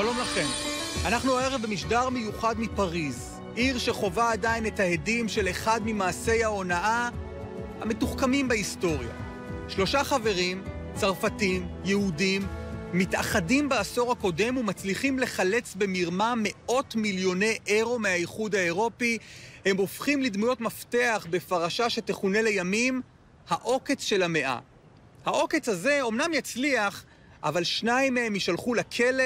שלום לכם. אנחנו הערב במשדר מיוחד מפריז, עיר שחובה עדיין את ההדים של אחד ממעשי ההונאה המתוחכמים בהיסטוריה. 3 חברים, צרפתים, יהודים, מתאחדים בעשור הקודם ומצליחים לחלץ במרמה מאות מיליוני אירו מהאיחוד האירופי. הם הופכים לדמויות מפתח בפרשה שתכונה לימים העוקץ של המאה. העוקץ הזה אומנם יצליח, אבל 2 מהם יישלחו לכלא,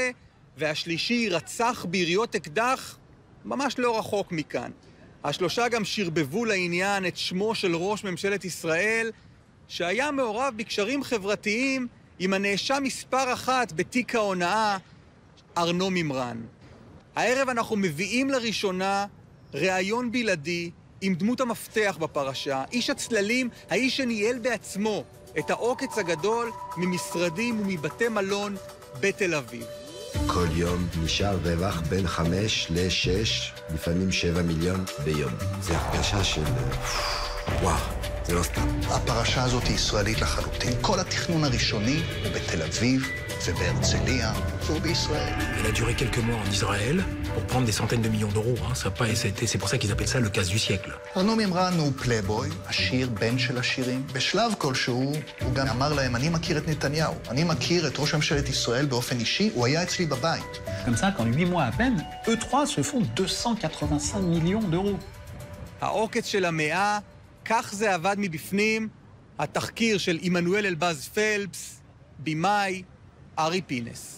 והשלישי יירצח ביריות אקדח ממש לא רחוק מכאן. 3 גם שרבבו לעניין את שמו של ראש ממשלת ישראל, שהיה מעורב בקשרים חברתיים עם הנאשם מספר 1 בתיק ההונאה, ארנו מימרן. הערב אנחנו מביאים לראשונה ראיון בלעדי עם דמות המפתח בפרשה, איש הצללים, האיש שניהל בעצמו את העוקץ הגדול ממשרדים ומבתי מלון בתל אביב. כל יום נשאר רווח בין 5 ל-6, לפעמים 7 מיליון ביום. זה הרגשה של וואו, זה לא סתם. הפרשה הזאת היא ישראלית לחלוטין. כל התכנון הראשוני הוא בתל אביב ובהרצליה ובישראל. Il a duré quelques mois en Israël pour prendre des centaines de millions d'euros. C'est pour ça qu'ils appellent ça le casse du siècle. ארנו מימרן הוא פלייבוי, עשיר, בן של עשירים. בשלב כלשהו הוא גם אמר להם, אני מכיר את נתניהו, אני מכיר את ראש ממשלת ישראל באופן אישי, הוא היה אצלי בבית. Comme ça, qu'en 8 mois à peine, eux 3 se font 285 millions d'euros. העוקץ של המאה, כך זה עבד מבפנים, התחקיר של עמנואל אלבז פלפס, בימאי, ארי פינס.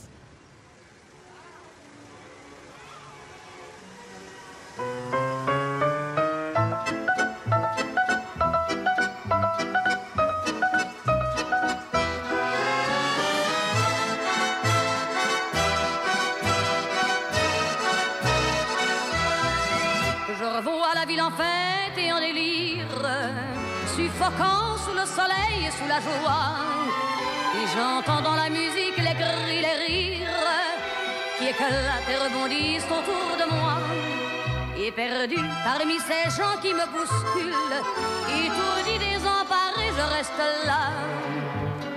Suffoquant sous le soleil et sous la joie, et j'entends dans la musique les cris, les rires qui éclatent et rebondissent autour de moi. Et perdu parmi ces gens qui me bousculent, étourdi, désemparé, je reste là.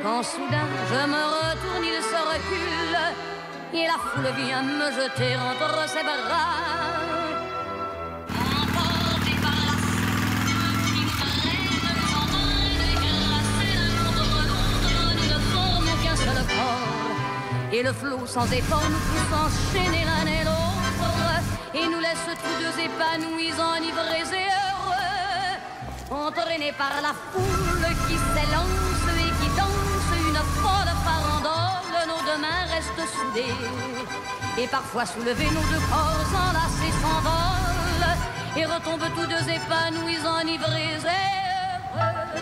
Quand soudain je me retourne, il se recule, et la foule vient me jeter entre ses bras. Et le flot sans effort nous pousse enchaîner l'un et l'autre, et nous laisse tous 2 épanouis, enivrés et heureux, entraînés par la foule qui s'élance et qui danse une folle farandole. Nos 2 mains restent soudées, et parfois soulevés, nos 2 corps enlacés s'envolent, et retombent tous 2 épanouis, enivrés et heureux.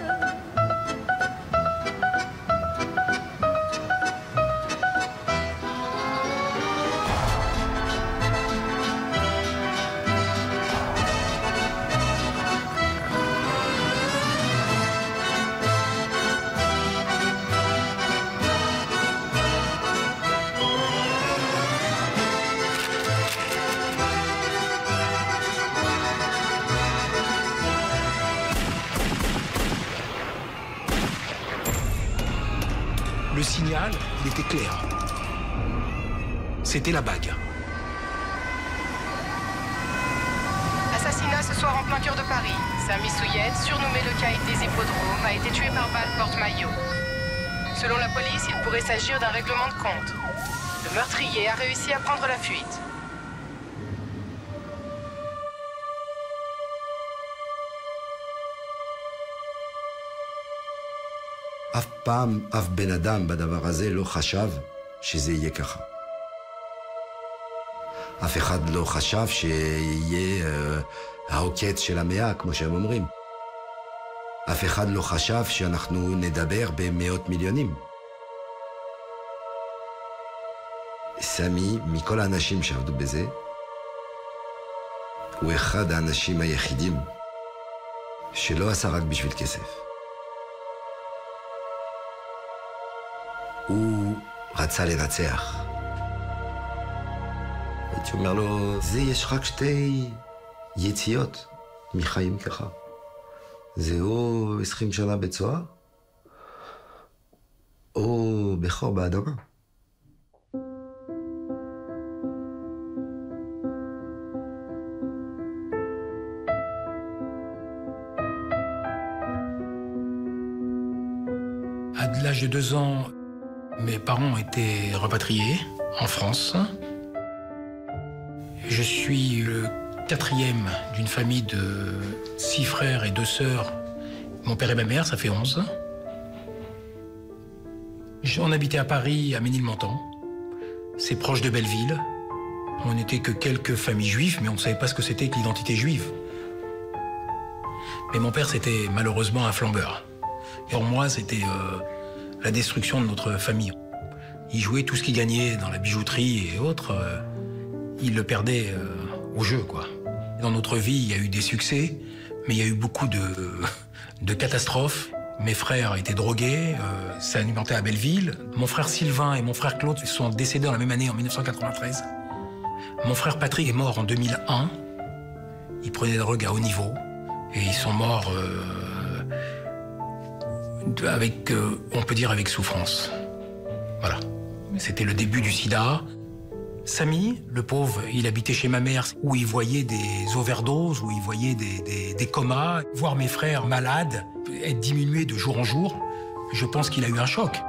Le signal, il était clair. C'était la bague. Assassinat ce soir en plein cœur de Paris. Sami Souyed, surnommé le caïd des hippodromes, a été tué par balle porte-maillot. Selon la police, il pourrait s'agir d'un règlement de compte. Le meurtrier a réussi à prendre la fuite. אף פעם, אף בן אדם בדבר הזה לא חשב שזה יהיה ככה. אף אחד לא חשב שיהיה העוקץ של המאה, כמו שהם אומרים. אף אחד לא חשב שאנחנו נדבר במאות מיליונים. סמי, מכל האנשים שעבדו בזה, הוא אחד האנשים היחידים שלא עשה רק בשביל כסף. הוא רצה לנצח. הייתי אומר לו, זה יש רק 2 יציאות מחיים ככה. זה או 20 שנה בצוהר, או בחור באדמה. l'âge de 2 ans, mes parents ont été repatriés en France. Je suis le 4e d'une famille de 6 frères et 2 sœurs. Mon père et ma mère, ça fait 11. On habitait à Paris, à Ménilmontant. C'est proche de Belleville. On n'était que quelques familles juives, mais on ne savait pas ce que c'était que l'identité juive. Mais mon père, c'était malheureusement un flambeur. Et pour moi, c'était la destruction de notre famille. Il jouait tout ce qu'il gagnait dans la bijouterie et autres, il le perdait au jeu, quoi. Dans notre vie, il y a eu des succès, mais il y a eu beaucoup de catastrophes. Mes frères étaient drogués, ça alimentait à Belleville. Mon frère Sylvain et mon frère Claude sont décédés dans la même année, en 1993. Mon frère Patrick est mort en 2001. Il prenait des drogues à haut niveau. Et ils sont morts avec, on peut dire, avec souffrance. Voilà. C'était le début du sida. Samy, le pauvre, il habitait chez ma mère, où il voyait des overdoses, où il voyait des comas. Voir mes frères malades, être diminués de jour en jour, je pense qu'il a eu un choc.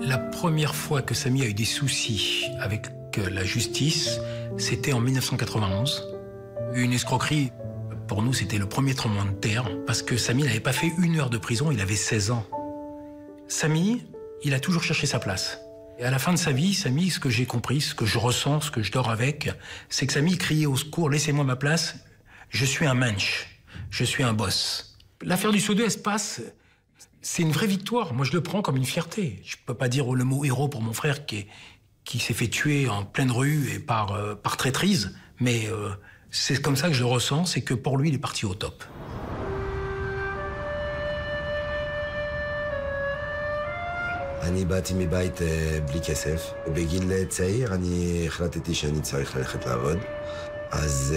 La première fois que Samy a eu des soucis avec la justice, c'était en 1991. Une escroquerie, pour nous, c'était le premier tremblement de terre, parce que Samy n'avait pas fait 1 heure de prison, il avait 16 ans. Samy, il a toujours cherché sa place. Et à la fin de sa vie, Samy, ce que j'ai compris, ce que je ressens, ce que je dors avec, c'est que Samy criait au secours, laissez-moi ma place, je suis un mensch, je suis un boss. L'affaire du Sceau se passe, c'est une vraie victoire. Moi, je le prends comme une fierté. Je peux pas dire le mot héros pour mon frère qui s'est fait tuer en pleine rue et par traîtrise, mais c'est comme ça que je le ressens, c'est que pour lui, il est parti au top. אני באתי מבית בלי כסף. בגיל צעיר אני החלטתי שאני צריך ללכת לעבוד. אז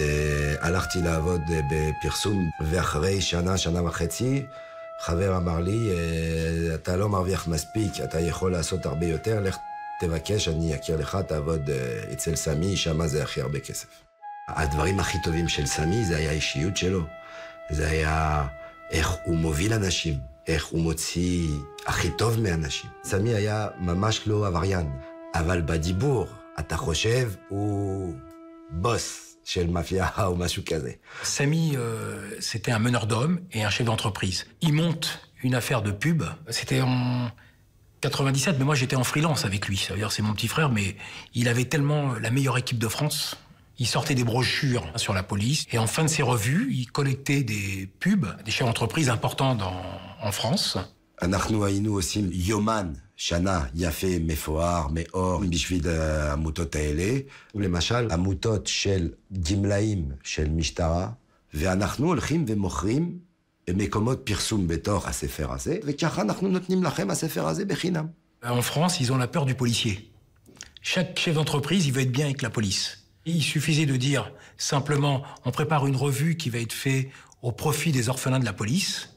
הלכתי לעבוד בפרסום, ואחרי שנה וחצי, חבר אמר לי, אתה לא מרוויח מספיק, אתה יכול לעשות הרבה יותר, לך תבקש, אני אכיר לך, תעבוד אצל סמי, שמה זה הכי הרבה כסף. הדברים הכי טובים של סמי זה היה האישיות שלו. זה היה איך הוא מוביל אנשים. איך הוא מוציא הכי טוב מאנשים. סמי היה ממש לא עבריין, אבל בדיבור, אתה חושב, הוא בוס של מאפיה ou משהו כזה. Samy, c'était un meneur d'hommes et un chef d'entreprise. Il monte une affaire de pub. C'était en 97, mais moi j'étais en freelance avec lui. Ça veut dire c'est mon petit frère, mais il avait tellement la meilleure équipe de France. Il sortait des brochures sur la police. Et en fin de ses revues, il collectait des pubs, des chefs d'entreprise importants en France. אנחנו היינו עושים יומן שנה יפה, מפואר, מאור, בשביל העמותות האלה. ולמשל, עמותות של גמלאים של משטרה, ואנחנו הולכים ומוכרים במקומות פרסום בתוך הספר הזה, וככה אנחנו נותנים לכם הספר הזה בחינם. En France, ils ont la peur du policier. Chaque chef d'entreprise, il veut être bien avec la police. Il suffisait de dire simplement, on prépare une revue qui va être faite au profit des orphelins de la police.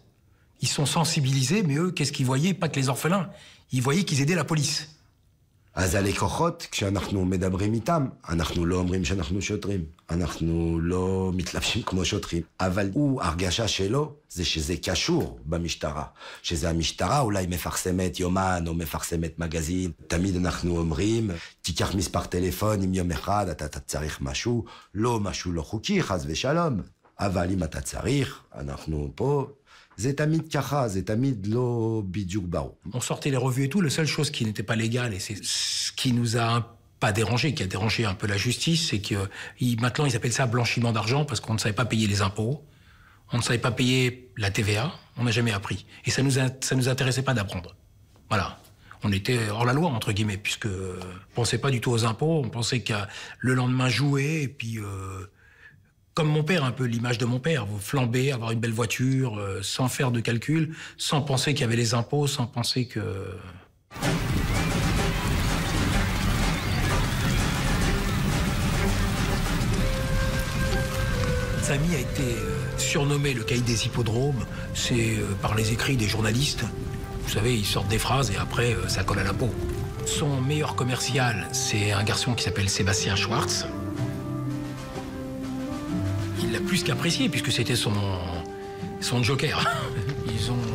Ils sont sensibilisés, mais eux, qu'est-ce qu'ils voyaient? Pas que les orphelins. Ils voyaient qu'ils aidaient la police. אז הלקוחות, כשאנחנו מדברים איתם, אנחנו לא אומרים שאנחנו שוטרים. אנחנו לא מתלבשים כמו שוטרים. אבל ההרגשה שלו זה שזה קשור במשטרה. שזה המשטרה אולי מפרסמת יומן או מפרסמת מגזין. תמיד אנחנו אומרים, תיקח מספר טלפון עם יום אחד, אתה צריך משהו, לא משהו לא חוקי, חס ושלום. אבל אם אתה צריך, אנחנו פה... זה תמיד ככה, זה תמיד לא בדיוק ברור. On sortait les revues et tout, la seule chose qui n'était pas légale, et c'est ce qui nous a pas dérangé, qui a dérangé un peu la justice, c'est que maintenant ils appellent ça blanchiment d'argent parce qu'on ne savait pas payer les impôts, on ne savait pas payer la TVA, on n'a jamais appris. Et ça nous intéressait pas d'apprendre. Voilà. On était hors la loi, entre guillemets, puisque on pensait pas du tout aux impôts, on pensait qu'à le lendemain jouer, et puis... Comme mon père, un peu l'image de mon père, vous flambez, avoir une belle voiture, sans faire de calcul, sans penser qu'il y avait les impôts, sans penser que... Samy a été surnommé le caïd des hippodromes, c'est par les écrits des journalistes. Vous savez, ils sortent des phrases et après, ça colle à la peau. Son meilleur commercial, c'est un garçon qui s'appelle Sébastien Schwartz. Il l'a plus qu'apprécié, puisque c'était son joker. ils ont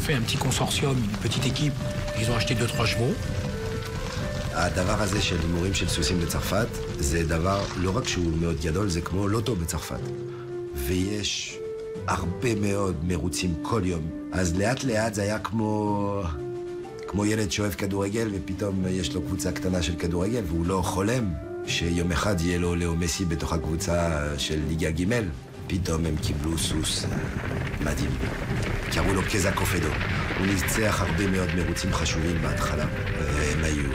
fait un petit consortium, une petite équipe. Ils ont acheté 2-3 chevaux. הדבר הזה של הימורים של סוסים בצרפת, זה דבר, לא רק שהוא מאוד גדול, זה כמו לוטו בצרפת. ויש הרבה מאוד מרוצים כל יום. אז לאט לאט זה היה כמו ילד שאוהב כדורגל, ופתאום יש לו קבוצה קטנה של כדורגל, והוא לא חולם שיום אחד יהיה לו לאו מסי בתוך הקבוצה של ליגה ג'. פתאום הם קיבלו סוס מדהים. קראו לו קזה קופדו. הוא ניצח הרבה מאוד מרוצים חשובים בהתחלה. והם היו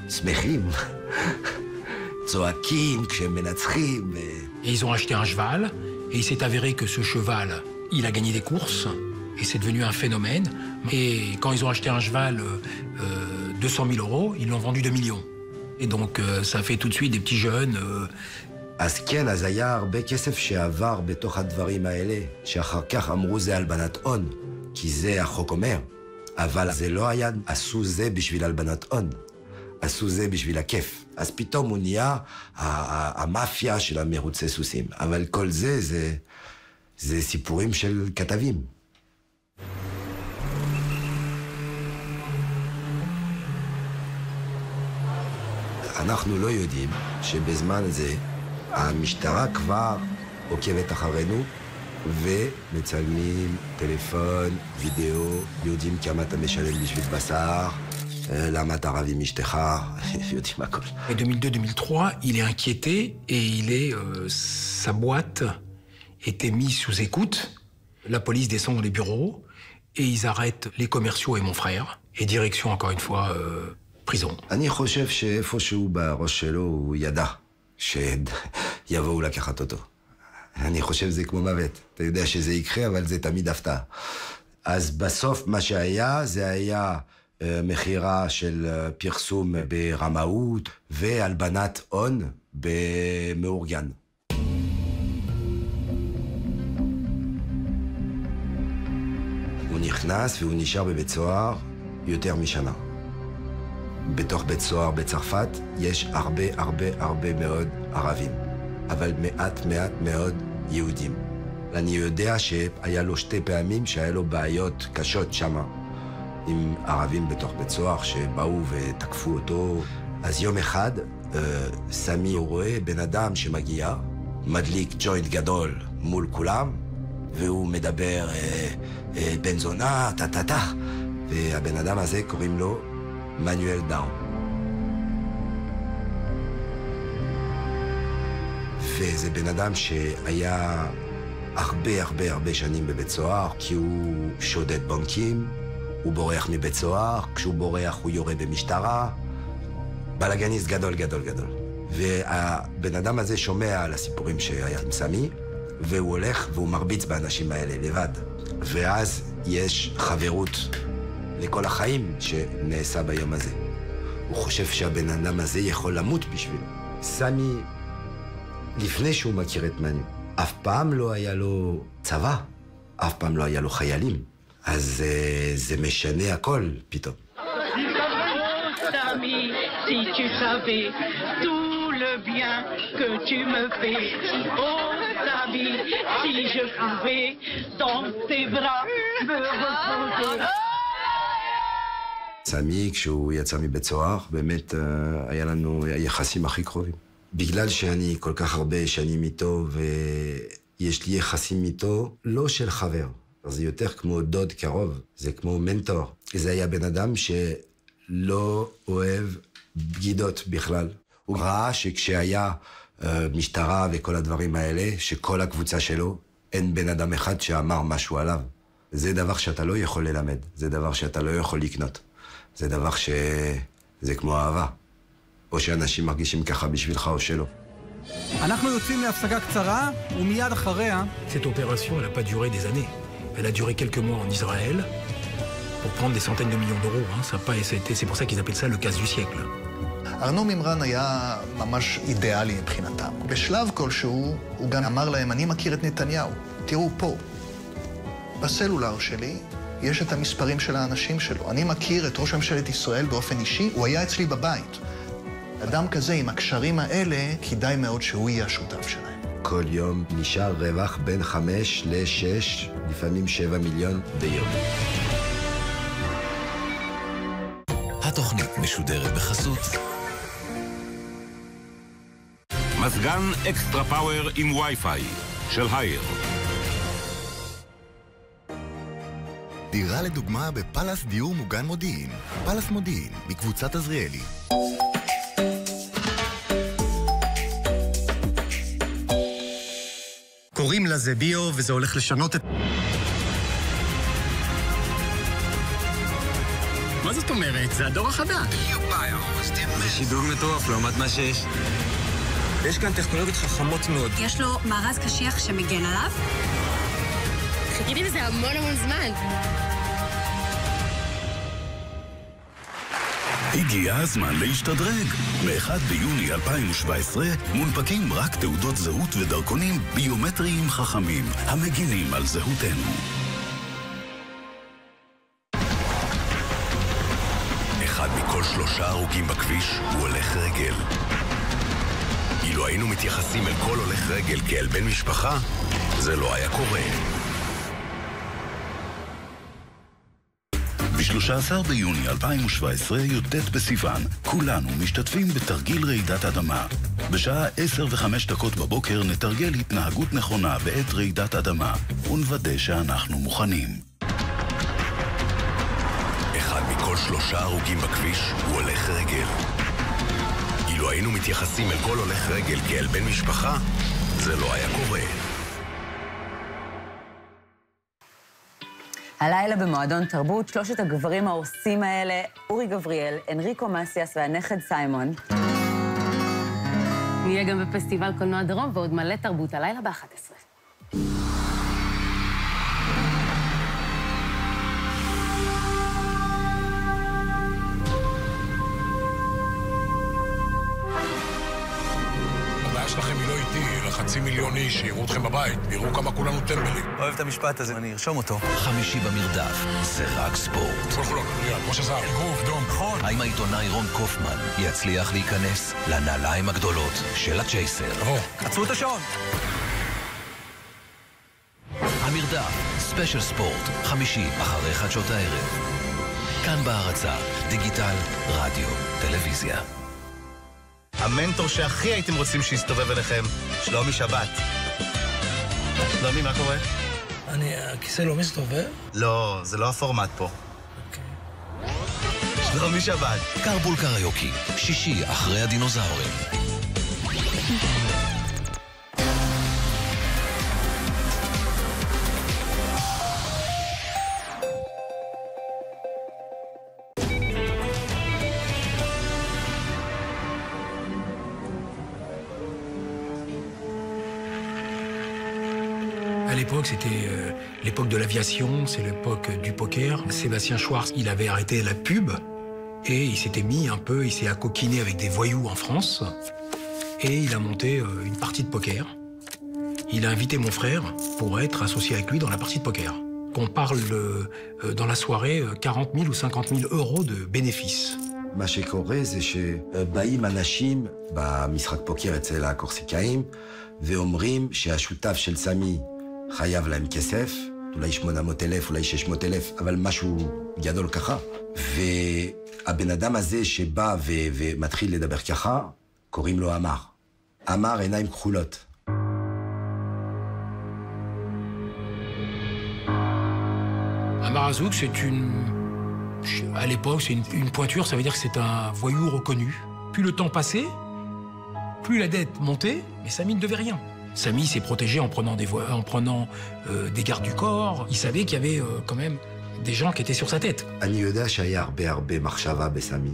שמחים, צועקים כשהם מנצחים. Et ils ont acheté un cheval, et il s'est avéré que ce cheval, il a gagné des courses, et c'est devenu un phénomène. Et quand ils ont acheté un cheval 200 000 euros, ils l'ont vendu 2 millions. Et donc ça fait tout de suite des petits jeunes... אז כן, אז היה הרבה כסף שעבר בתוך הדברים האלה, שאחר כך אמרו זה הלבנת הון, כי זה החוק אומר. אבל זה לא היה, עשו זה בשביל הלבנת הון, עשו זה בשביל הכיף. אז פתאום הוא נהיה המאפיה של המרוצי סוסים. אבל כל זה סיפורים של כתבים. אנחנו לא יודעים שבזמן הזה המשטרה כבר עוקבת אחרינו ומצלמים טלפון, וידאו, יודעים כמה אתה משלם בשביל בשר, למה אתה רב עם אשתך, יודעים הכל. En 2002-2003, il est inquiété et sa boîte était mise sous écoute. La police descend dans les bureaux et ils arrêtent les commerciaux et mon frère. Et direction, encore une fois, prison. אני חושב שאיפשהו בראש שלו הוא ידע שיבואו לקחת אותו. אני חושב שזה כמו מוות. אתה יודע שזה יקרה, אבל זה תמיד הפתעה. אז בסוף מה שהיה, זה היה מחירה של פרסום ברמאות והלבנת הון במאורגן. הוא נכנס והוא נשאר בבית סוהר יותר משנה. בתוך בית סוהר בצרפת יש הרבה מאוד ערבים, אבל מעט מאוד יהודים. אני יודע שהיה לו 2 פעמים שהיה לו בעיות קשות שמה, עם ערבים בתוך בית סוהר שבאו ותקפו אותו. אז יום אחד סמי רואה בן אדם שמגיע, מדליק ג'וינט גדול מול כולם, והוא מדבר בן זונה, טה. והבן אדם הזה קוראים לו מנואל דאון. וזה בן אדם שהיה הרבה שנים בבית סוהר, כי הוא שודד בנקים, הוא בורח מבית סוהר, כשהוא בורח הוא יורה במשטרה, בלגניסט גדול. והבן אדם הזה שומע על הסיפורים שהיה עם סמי, והוא הולך והוא מרביץ באנשים האלה לבד. ואז יש חברות לכל החיים שנעשה ביום הזה. הוא חושב שהבן אדם הזה יכול למות בשבילו. סמי, לפני שהוא מכיר את מני, אף פעם לא היה לו צבא, אף פעם לא היה לו חיילים. אז זה משנה הכל פתאום. Samy, si tu savais tout le bien que tu me fais. Oh, Samy, si je pouvais dans tes bras me reposer. סמי, כשהוא יצא מבית סוהר, באמת היה לנו היחסים הכי קרובים. בגלל שאני כל כך הרבה שנים איתו, ויש לי יחסים איתו, לא של חבר. זה יותר כמו דוד קרוב, זה כמו מנטור. זה היה בן אדם שלא אוהב בגידות בכלל. הוא ראה שכשהיה משטרה וכל הדברים האלה, שכל הקבוצה שלו, אין בן אדם אחד שאמר משהו עליו. זה דבר שאתה לא יכול ללמד, זה דבר שאתה לא יכול לקנות. זה דבר זה כמו אהבה. או שאנשים מרגישים ככה בשבילך או שלא. אנחנו יוצאים להפסקה קצרה, ומיד אחריה... Cette opération, elle n'a pas duré des années. Elle a duré quelques mois en Israël pour prendre des centaines de millions d'euros. C'est pour ça qu'ils appellent ça le casse du siècle. ארנו מימרן היה ממש אידיאלי מבחינתם. בשלב כלשהו הוא גם אמר להם, אני מכיר את נתניהו. תראו פה, בסלולר שלי יש את המספרים של האנשים שלו. אני מכיר את ראש ממשלת ישראל באופן אישי, הוא היה אצלי בבית. אדם כזה עם הקשרים האלה, כדאי מאוד שהוא יהיה השותף שלהם. כל יום נשאר רווח בין 5 ל-6, לפעמים 7 מיליון ביום. התוכנית משודרת בחסות מזגן אקסטרה פאוור עם וי-פיי של הייר. דירה לדוגמה בפלס דיור מוגן מודיעין. פלס מודיעין, בקבוצת עזריאלי. קוראים לזה ביו, וזה הולך לשנות את... מה זאת אומרת? זה הדור החדש. זה שידור מטורף לעומת מה שיש. יש כאן טכנולוגיות חכמות מאוד. יש לו מארז קשיח שמגן עליו. חיכיתי לזה המון זמן. הגיע הזמן להשתדרג. מ-1 ביוני 2017 מונפקים רק תעודות זהות ודרכונים ביומטריים חכמים המגינים על זהותנו. אחד מכל 3 הרוגים בכביש הוא הולך רגל. אילו היינו מתייחסים אל כל הולך רגל כאל בן משפחה, זה לא היה קורה. ב-13 ביוני 2017, י"ט בסיוון, כולנו משתתפים בתרגיל רעידת אדמה. בשעה 10:05 בבוקר נתרגל התנהגות נכונה בעת רעידת אדמה, ונוודא שאנחנו מוכנים. אחד מכל 3 הרוגים בכביש הוא הולך רגל. אילו היינו מתייחסים אל כל הולך רגל כאל בן משפחה, זה לא היה קורה. הלילה במועדון תרבות, 3 הגברים ההורסים האלה, אורי גבריאל, אנריקו מסיאס והנכד סיימון. נהיה גם בפסטיבל קולנוע דרום ועוד מלא תרבות הלילה ב-11. שלכם היא לא איתי, לחצי מיליון איש, שיראו אתכם בבית, ויראו כמה כולנו טמבלים. אוהב את המשפט הזה, אני ארשום אותו. חמישי במרדף, זה רק ספורט. חולון, כמו שזה, אגרוף, דום. נכון. האם העיתונאי רון קופמן יצליח להיכנס לנעליים הגדולות של הצ'ייסר? תבוא. עצרו את השעון. המרדף, ספיישל ספורט, חמישי אחרי חדשות הערב. כאן בהרצה, דיגיטל, רדיו, טלוויזיה. המנטור שהכי הייתם רוצים שיסתובב אליכם, שלומי שבת. שלומי, מה קורה? הכיסא לא מסתובב? לא, זה לא הפורמט פה. שלומי שבת. קרבול קריוקי, שישי אחרי הדינוזאורים. À l'époque, c'était l'époque de l'aviation, c'est l'époque du poker. Sébastien Schwartz, il avait arrêté la pub et il s'était mis un peu, il s'est accoquiné avec des voyous en France et il a monté une partie de poker. Il a invité mon frère pour être associé avec lui dans la partie de poker. Qu'on parle dans la soirée 40 000 ou 50 000 euros de bénéfices. מה שקורה זה שבאים אנשים במשחק פוקר אצל הקורסיקאים ואומרים שהשותף של סמי חייב להם כסף, אולי 800,000, אולי 600,000, אבל משהו גדול ככה. והבן אדם הזה שבא ומתחיל לדבר ככה, קוראים לו אמר. אמר עיניים כחולות. Amar Azouk, c'est une... À l'époque, c'est une pointure, ça veut dire que c'est un voyou reconnu. Plus le temps passait, plus la dette montait, mais Samy ne devait rien. Samy s'est protégé en prenant des gardes du corps. Il savait qu'il y avait quand même des gens qui étaient sur sa tête. אני יודע שהיה הרבה מחשבה בסמי,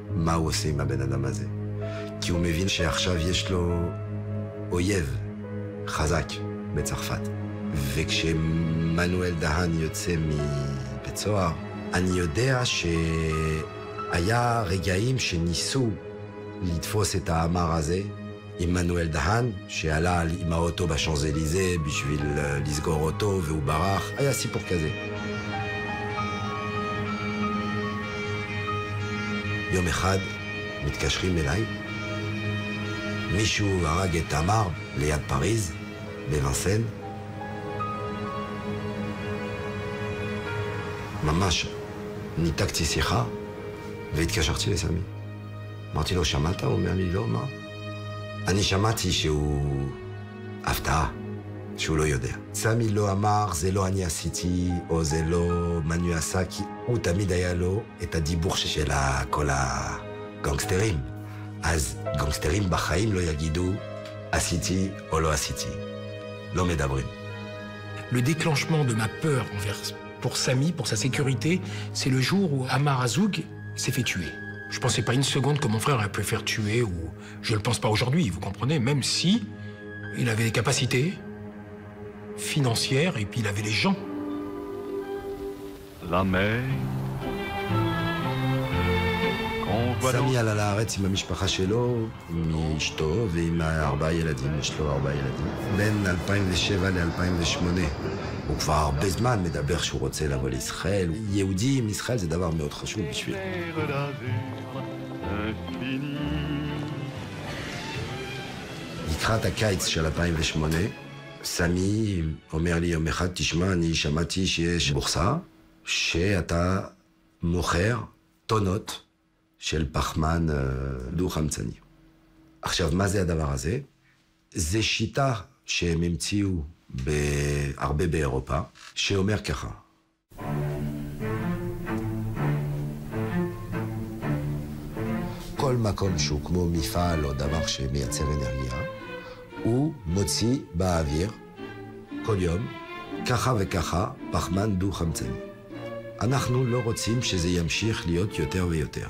מה הוא עושה עם הבן אדם הזה. כי הוא מבין שעכשיו יש לו אויב חזק בצרפת. וכשמנואל דהן יוצא מבית סוהר, אני יודע שהיה רגעים שניסו לתפוס את האמר הזה, עם מנואל דהן, שעלה עם האוטו בשאנזליזה בשביל לסגור אותו והוא ברח. היה סיפור כזה. יום אחד מתקשרים אליי, מישהו הרג את אמר ליד פריז, בוונסן. ממש ניתקתי שיחה והתקשרתי לסמי. אמרתי לו, שמעת? הוא אומר לי, לא, מה? אני שמעתי שהוא הפתעה, שהוא לא יודע. סמי לא אמר, זה לא אני עשיתי, או זה לא מנו עשה, כי הוא תמיד היה לו את הדיבור של כל הגנגסטרים. אז גנגסטרים בחיים לא יגידו, עשיתי או לא עשיתי. לא מדברים. Le déclenchement de ma peur pour Samy, pour sa sécurité, c'est le jour où Ammar Azoug s'est fait tuer. Je ne pensais pas une seconde que mon frère aurait pu faire tuer, ou je ne le pense pas aujourd'hui, vous comprenez, même si il avait des capacités financières et puis il avait les gens. La mer. סמי עלה לארץ עם המשפחה שלו, עם אשתו ועם 4 ילדים, יש לו 4 ילדים. בין 2007 ל-2008. הוא כבר הרבה זמן מדבר שהוא רוצה לבוא לישראל. יהודי עם ישראל זה דבר מאוד חשוב בשביל. לקראת הקיץ של 2008, סמי אומר לי יום אחד, תשמע, אני שמעתי שיש בורסה, שאתה מוכר טונות של פחמן דו-חמצני. עכשיו, מה זה הדבר הזה? זה שיטה שהם המציאו הרבה באירופה, שאומר ככה. כל מקום שהוא כמו מפעל או דבר שמייצר אנרגיה, הוא מוציא באוויר כל יום ככה וככה פחמן דו-חמצני. אנחנו לא רוצים שזה ימשיך להיות יותר ויותר.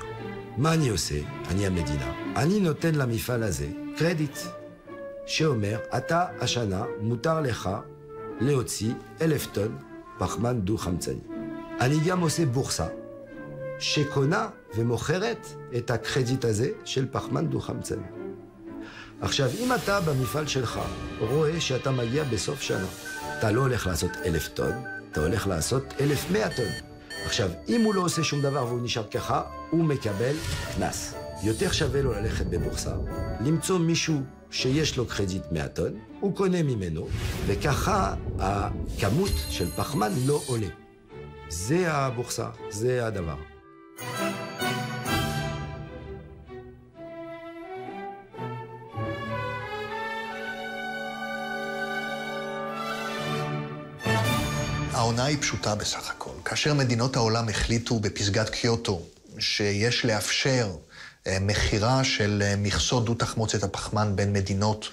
מה אני עושה? אני המדינה. אני נותן למפעל הזה קרדיט, שאומר, אתה השנה מותר לך להוציא 1,000 טון פחמן דו-חמצני. אני גם עושה בורסה, שקונה ומוכרת את הקרדיט הזה של פחמן דו-חמצני. עכשיו, אם אתה במפעל שלך רואה שאתה מגיע בסוף שנה, אתה לא הולך לעשות 1,000 טון, אתה הולך לעשות 1,100 טון. עכשיו, אם הוא לא עושה שום דבר והוא נשאר ככה, הוא מקבל קנס. יותר שווה לו ללכת בבורסה, למצוא מישהו שיש לו קרדיט 100 טון, הוא קונה ממנו, וככה הכמות של פחמן לא עולה. זה הבורסה, זה הדבר. העונה היא פשוטה בסך הכל. כאשר מדינות העולם החליטו בפסגת קיוטו שיש לאפשר מחירה של מכסות דו-תחמוצת הפחמן בין מדינות,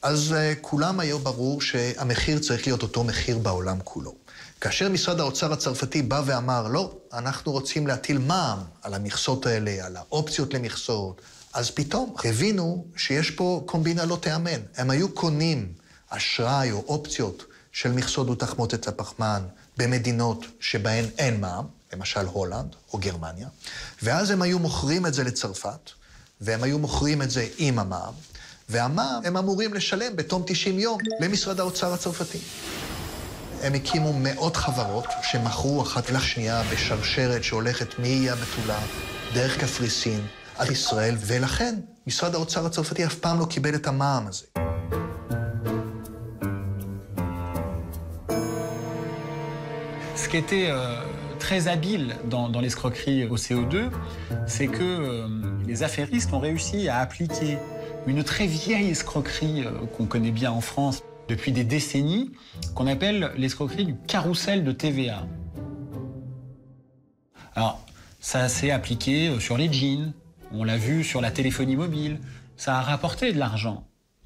אז כולם היו ברור שהמחיר צריך להיות אותו מחיר בעולם כולו. כאשר משרד האוצר הצרפתי בא ואמר, לא, אנחנו רוצים להטיל מע"מ על המכסות האלה, על האופציות למכסות, אז פתאום הבינו שיש פה קומבינה לא תאמן. הם היו קונים אשראי או אופציות של מכסות דו-תחמוצת הפחמן במדינות שבהן אין מע"מ, למשל הולנד או גרמניה, ואז הם היו מוכרים את זה לצרפת, והם היו מוכרים את זה עם המע"מ, והמע"מ הם אמורים לשלם בתום 90 יום למשרד האוצר הצרפתי. הם הקימו מאות חברות שמכרו אחת לשנייה בשרשרת שהולכת מאיי הבתולה, דרך קפריסין, עד ישראל, ולכן משרד האוצר הצרפתי אף פעם לא קיבל את המע"מ הזה. Ce qui était très habile dans l'escroquerie au CO2, c'est que les affairistes ont réussi à appliquer une très vieille escroquerie qu'on connaît bien en France depuis des décennies, qu'on appelle l'escroquerie du carrousel de TVA. Alors, ça s'est appliqué sur les jeans, on l'a vu sur la téléphonie mobile, ça a rapporté de l'argent,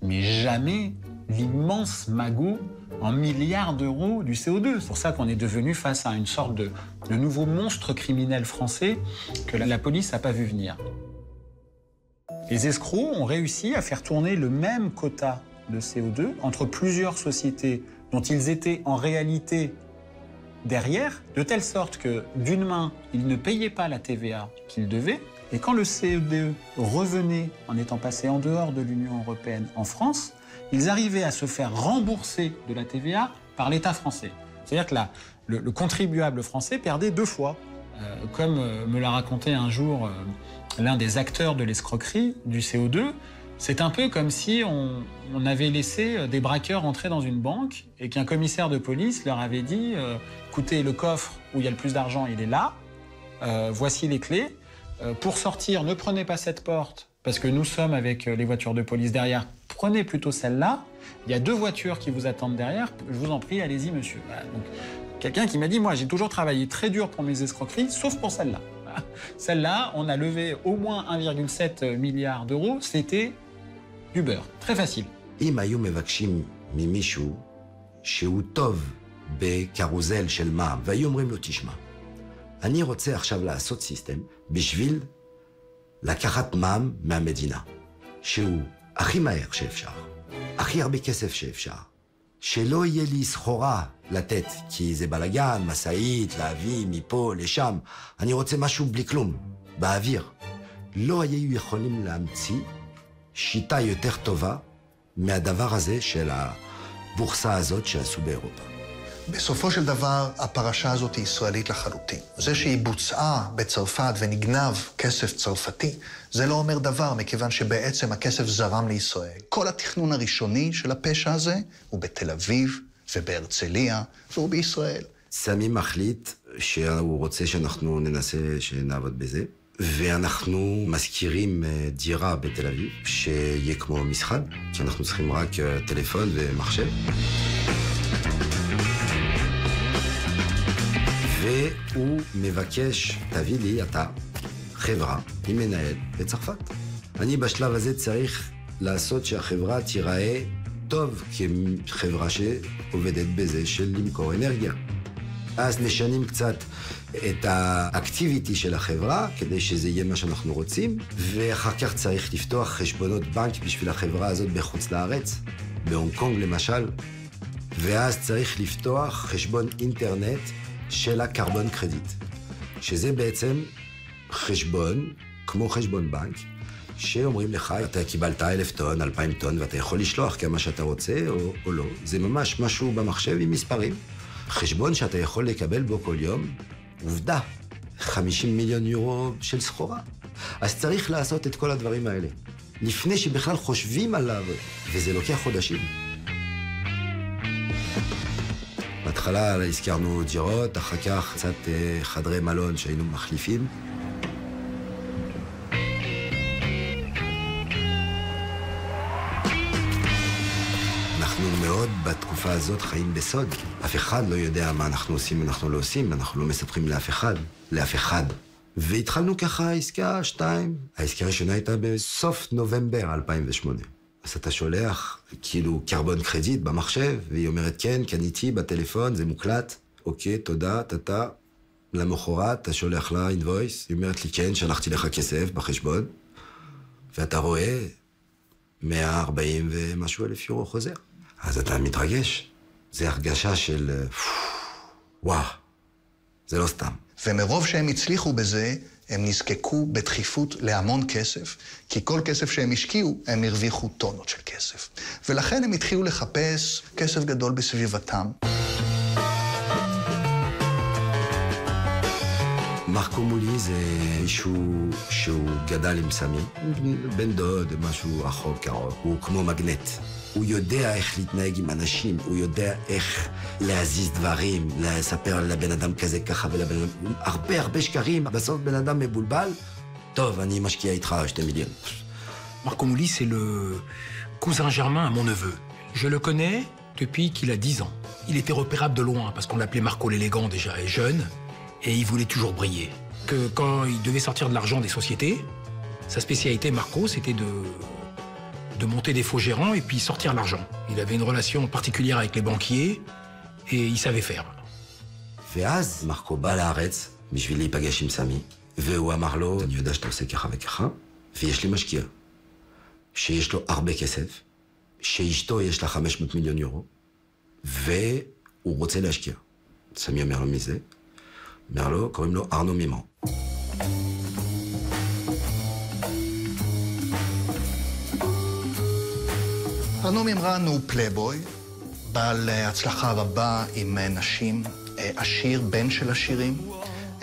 mais jamais l'immense magot en milliards d'euros du CO2. C'est pour ça qu'on est devenu face à une sorte de nouveau monstre criminel français que la police n'a pas vu venir. Les escrocs ont réussi à faire tourner le même quota de CO2 entre plusieurs sociétés dont ils étaient en réalité derrière, de telle sorte que d'une main, ils ne payaient pas la TVA qu'ils devaient, et quand le CO2 revenait en étant passé en dehors de l'Union européenne en France, ils arrivaient à se faire rembourser de la TVA par l'État français. C'est-à-dire que le contribuable français perdait 2 fois. Comme me l'a raconté un jour l'un des acteurs de l'escroquerie du CO2, C'est un peu comme si on avait laissé des braqueurs entrer dans une banque et qu'un commissaire de police leur avait dit écoutez, le coffre où il y a le plus d'argent, il est là, voici les clés. Pour sortir, ne prenez pas cette porte parce que nous sommes avec les voitures de police derrière, prenez plutôt celle-là. Il y a 2 voitures qui vous attendent derrière, je vous en prie, allez-y monsieur. Voilà, donc, quelqu'un qui m'a dit moi j'ai toujours travaillé très dur pour mes escroqueries, sauf pour celle-là. Voilà. Celle-là, on a levé au moins 1,7 milliard d'euros, c'était du beurre, très facile. אם היו מבקשים ממישהו שהוא טוב בקרוזל של מע"מ, והיו אומרים לו, תשמע, אני רוצה עכשיו לעשות סיסטם בשביל לקחת מע"מ מהמדינה, שהוא הכי מהר שאפשר, הכי הרבה כסף שאפשר, שלא יהיה לי סחורה לתת, כי זה בלגן, מסעית, להביא מפה לשם, אני רוצה משהו בלי כלום, באוויר. לא היו יכולים להמציא שיטה יותר טובה מהדבר הזה של הבורסה הזאת שעשו באירופה. בסופו של דבר, הפרשה הזאת היא ישראלית לחלוטין. זה שהיא בוצעה בצרפת ונגנב כסף צרפתי, זה לא אומר דבר, מכיוון שבעצם הכסף זרם לישראל. כל התכנון הראשוני של הפשע הזה הוא בתל אביב ובהרצליה, והוא בישראל. סמי מחליט שהוא רוצה שאנחנו ננסה שנעבוד בזה, ואנחנו מזכירים דירה בתל אביב, שיהיה כמו משחד, כי אנחנו צריכים רק טלפון ומחשב. והוא מבקש, תביא לי אתה חברה עם מנהל בצרפת. אני בשלב הזה צריך לעשות שהחברה תיראה טוב כחברה שעובדת בזה של למכור אנרגיה. אז נשנים קצת את האקטיביטי של החברה, כדי שזה יהיה מה שאנחנו רוצים, ואחר כך צריך לפתוח חשבונות בנק בשביל החברה הזאת בחוץ לארץ, בהונג קונג למשל, ואז צריך לפתוח חשבון אינטרנט של הקרבון קרדיט, שזה בעצם חשבון, כמו חשבון בנק, שאומרים לך, אתה קיבלת 1,000 טון, 2,000 טון, ואתה יכול לשלוח כמה שאתה רוצה או לא. זה ממש משהו במחשב עם מספרים. חשבון שאתה יכול לקבל בו כל יום, עובדה, 50 מיליון יורו של סחורה. אז צריך לעשות את כל הדברים האלה, לפני שבכלל חושבים עליו, וזה לוקח חודשים. בהתחלה הזכרנו דירות, אחר כך קצת חדרי מלון שהיינו מחליפים. אנחנו מאוד בתקופה הזאת חיים בסוד. אף אחד לא יודע מה אנחנו עושים, אנחנו לא עושים, אנחנו לא מספרים לאף אחד. והתחלנו ככה עסקה 2. העסקה הראשונה הייתה בסוף נובמבר 2008. אז אתה שולח כאילו קרבון קרדיט במחשב, והיא אומרת כן, קניתי בטלפון, זה מוקלט. אוקיי, תודה, תתה. למחרת אתה שולח לה אינבויס, היא אומרת לי כן, שלחתי לך כסף בחשבון, ואתה רואה 140 ומשהו אלף יורו חוזר. אז אתה מתרגש. זה הרגשה של וואו, זה לא סתם. ומרוב שהם הצליחו בזה, הם נזקקו בדחיפות להמון כסף, כי כל כסף שהם השקיעו, הם הרוויחו טונות של כסף. ולכן הם התחילו לחפש כסף גדול בסביבתם. מרקו מולי זה מישהו שהוא גדל עם סמים, בן דוד, משהו אחות קרוב, הוא כמו מגנט. הוא יודע איך להתנהג עם אנשים, הוא יודע איך להזיז דברים, לספר לבן אדם כזה ככה ולבן אדם... הרבה שקרים, בסוף בן אדם מבולבל. טוב, אני משקיע איתך 2 מיליון. Marco Mouli, c'est le cousin germain à mon neveu. Je le connais depuis qu'il a 10 ans. Il était repérable de loin, parce qu'on l'appelait Marco l'élégant déjà, et jeune, et il voulait toujours briller. Que quand il devait sortir de l'argent des sociétés, sa spécialité, Marco, c'était de monter des faux gérants et puis sortir l'argent. Il avait une relation particulière avec les banquiers et il savait faire. ואז מרקו בא לארץ בשביל להיפגש עם סמי, והוא אמר לו, אני יודע שאתה עושה ככה וככה, ויש לי משקיע, שיש לו הרבה כסף, שאשתו יש לה 500 מיליון יורו, והוא רוצה להשקיע. סמי אומר לו מי זה? אומר לו, קוראים לו ארנו מימון. ארנו מימרן הוא פלייבוי, בעל הצלחה רבה עם נשים, עשיר, בן של עשירים,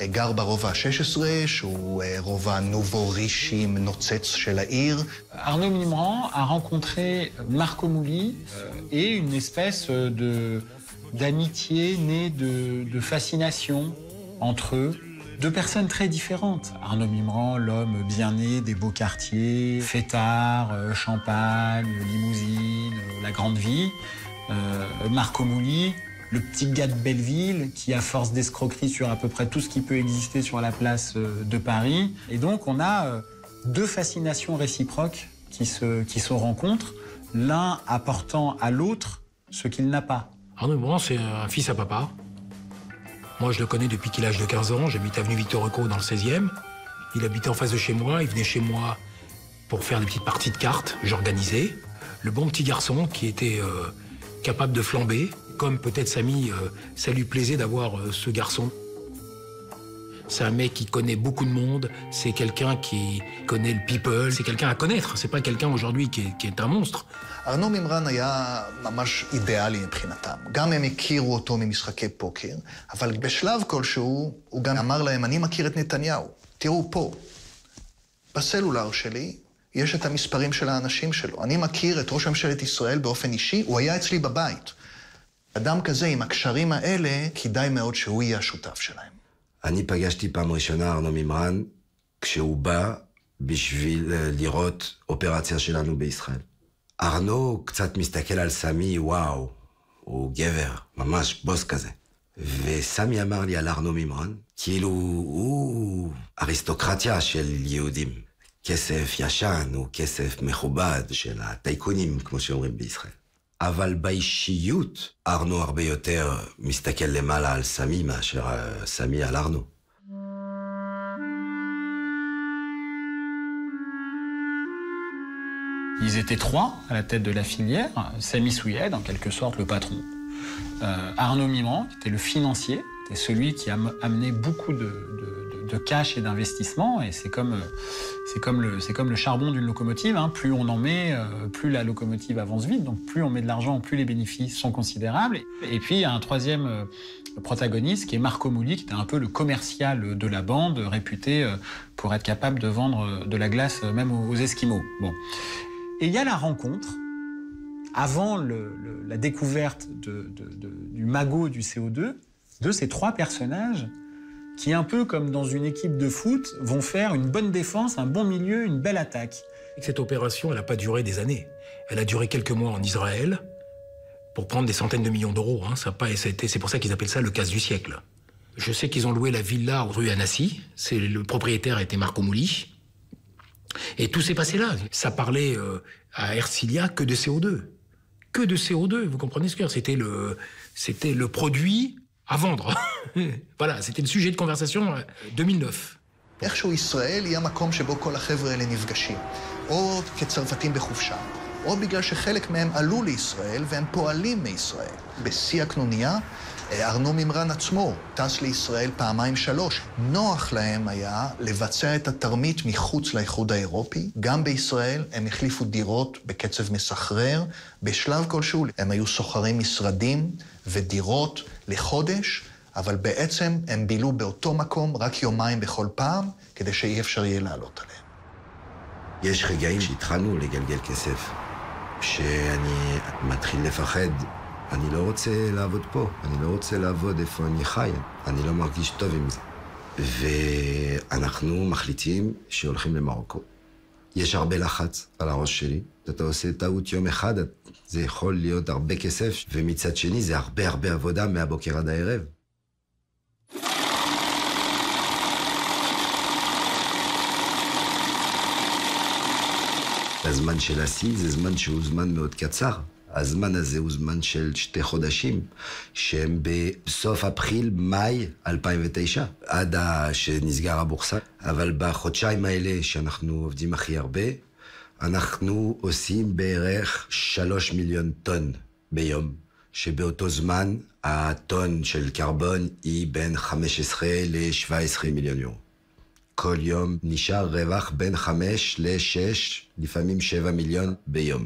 גר ברובע ה-16, שהוא רובע נובו-רישים נוצץ של העיר. Arnaud Mimran a rencontré Marco Mouli et une espèce d'amitié née de fascination entre eux. Deux personnes très différentes. Arnaud Mimran, l'homme bien né des beaux quartiers, fêtard, champagne, limousine, la grande vie. Marco Mouli, le petit gars de Belleville qui, à force d'escroquerie sur à peu près tout ce qui peut exister sur la place de Paris. Et donc, on a deux fascinations réciproques qui se rencontrent, l'un apportant à l'autre ce qu'il n'a pas. Arnaud Mimran, c'est un fils à papa. Moi, je le connais depuis qu'il a l'âge de 15 ans. J'habite avenue Victor Hugo dans le 16e. Il habitait en face de chez moi. Il venait chez moi pour faire des petites parties de cartes. J'organisais. Le bon petit garçon qui était capable de flamber. Comme peut-être Samy, ça lui plaisait d'avoir ce garçon. C'est un mec qui connaît beaucoup de monde. C'est quelqu'un qui connaît le people. C'est quelqu'un à connaître. C'est pas quelqu'un aujourd'hui qui est un monstre. ארנו מימרן היה ממש אידיאלי מבחינתם. גם הם הכירו אותו ממשחקי פוקר, אבל בשלב כלשהו הוא גם אמר להם, אני מכיר את נתניהו. תראו פה, בסלולר שלי יש את המספרים של האנשים שלו. אני מכיר את ראש ממשלת ישראל באופן אישי, הוא היה אצלי בבית. אדם כזה עם הקשרים האלה, כדאי מאוד שהוא יהיה השותף שלהם. אני פגשתי פעם ראשונה ארנו מימרן כשהוא בא בשביל לראות אופרציה שלנו בישראל. ארנו קצת מסתכל על סמי, וואו, הוא גבר, ממש בוס כזה. וסמי אמר לי על ארנו מימרן, כאילו הוא אריסטוקרטיה של יהודים. כסף ישן הוא כסף מכובד של הטייקונים, כמו שאומרים בישראל. אבל באישיות, ארנו הרבה יותר מסתכל למעלה על סמי מאשר סמי על ארנו. Ils étaient trois à la tête de la filière. Samy Souyed, en quelque sorte le patron. Arnaud Mimran, qui était le financier, était celui qui a amené beaucoup de cash et d'investissement. Et c'est comme le charbon d'une locomotive. Hein. Plus on en met, plus la locomotive avance vite. Donc plus on met de l'argent, plus les bénéfices sont considérables. Et puis il y a un troisième protagoniste qui est Marco Mouli, qui était un peu le commercial de la bande, réputé pour être capable de vendre de la glace même aux Esquimaux. Bon. Et il y a la rencontre, avant la découverte du magot du CO2, de ces trois personnages qui, un peu comme dans une équipe de foot, vont faire une bonne défense, un bon milieu, une belle attaque. Cette opération, elle n'a pas duré des années. Elle a duré quelques mois en Israël pour prendre des centaines de millions d'euros. Hein. C'est pour ça qu'ils appellent ça le casse du siècle. Je sais qu'ils ont loué la villa rue Anassi. Le propriétaire était Marco Mouli. Et tout s'est passé là. Ça parlait à Ercilia que de CO2. Que de CO2, vous comprenez ce que c'était le produit à vendre. Voilà, c'était le sujet de conversation 2009. איכשהו ישראל היא המקום שבו כל החבר'ה האלה נפגשים. או כצרפתים בחופשה, או בגלל שחלק מהם עלו לישראל והם פועלים מישראל. בשיא הקנוניה, ארנו מימרן עצמו טס לישראל פעמיים שלוש. נוח להם היה לבצע את התרמית מחוץ לאיחוד האירופי. גם בישראל הם החליפו דירות בקצב מסחרר. בשלב כלשהו הם היו סוחרים משרדים ודירות לחודש, אבל בעצם הם בילו באותו מקום רק יומיים בכל פעם, כדי שאי אפשר יהיה לעלות עליהם. יש רגעים שהתחלנו לגלגל כסף, שאני מתחיל לפחד. אני לא רוצה לעבוד פה, אני לא רוצה לעבוד איפה אני חי, אני לא מרגיש טוב עם זה. ואנחנו מחליטים שהולכים למרוקו. יש הרבה לחץ על הראש שלי. אתה עושה טעות יום אחד, זה יכול להיות הרבה כסף, ומצד שני זה הרבה עבודה מהבוקר עד הערב. הזמן של השיא זה זמן שהוא זמן מאוד קצר. הזמן הזה הוא זמן של 2 חודשים, שהם בסוף אפריל-מאי 2009, עד שנסגר הבורסה. אבל בחודשיים האלה שאנחנו עובדים הכי הרבה, אנחנו עושים בערך 3 מיליון טון ביום, שבאותו זמן הטון של קרבון היא בין 15 ל-17 מיליון יורו. כל יום נשאר רווח בין 5 ל-6, לפעמים 7 מיליון ביום.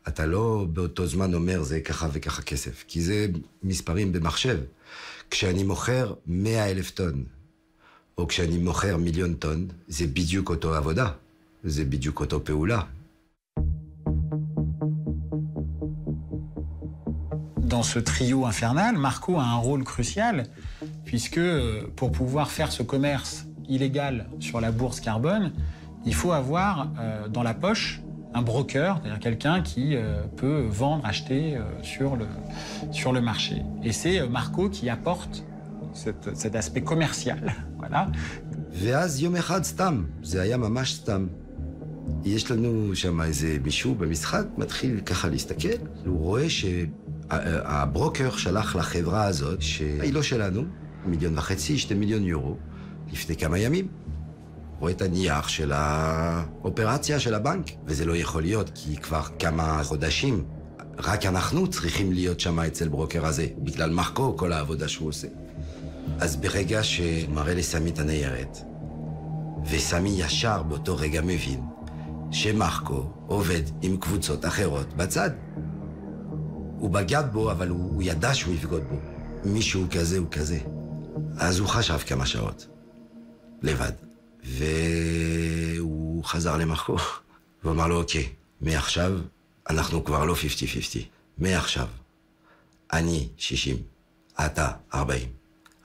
אתה לא באותו זמן אומר זה ככה וככה כסף, כי זה מספרים במחשב. כשאני מוכר 100,000 טון או כשאני מוכר 1,000,000 טון, זה בדיוק אותו עבודה, זה בדיוק אותו פעולה. Dans ce trio infernal, Marco a un rôle crucial, puisque pour pouvoir faire ce commerce illégal sur la bourse carbone, il faut avoir dans la poche un broker, c'est-à-dire quelqu'un qui peut vendre, acheter sur le marché. Et c'est Marco qui apporte cet aspect commercial. Voilà. ואז יום אחד סתם, זה היה ממש סתם. יש לנו שם איזה מישהו במשחק, מתחיל ככה להסתכל, הוא רואה שהברוקר שלח לחברה הזאת, שהיא לא שלנו, 1.5 מיליון, 2 מיליון יורו, לפני כמה ימים. רואה את הנייר של האופרציה של הבנק, וזה לא יכול להיות, כי כבר כמה חודשים, רק אנחנו צריכים להיות שם אצל ברוקר הזה, בגלל מרקו, כל העבודה שהוא עושה. אז ברגע שמראה לסמי את הניירת, וסמי ישר באותו רגע מבין, שמרקו עובד עם קבוצות אחרות בצד. הוא בגד בו, אבל הוא ידע שהוא יבגוד בו. מישהו כזה הוא כזה. אז הוא חשב כמה שעות, לבד. והוא חזר למרקו, ואמר לו, אוקיי, מעכשיו אנחנו כבר לא 50-50. מעכשיו, אני 60, אתה 40.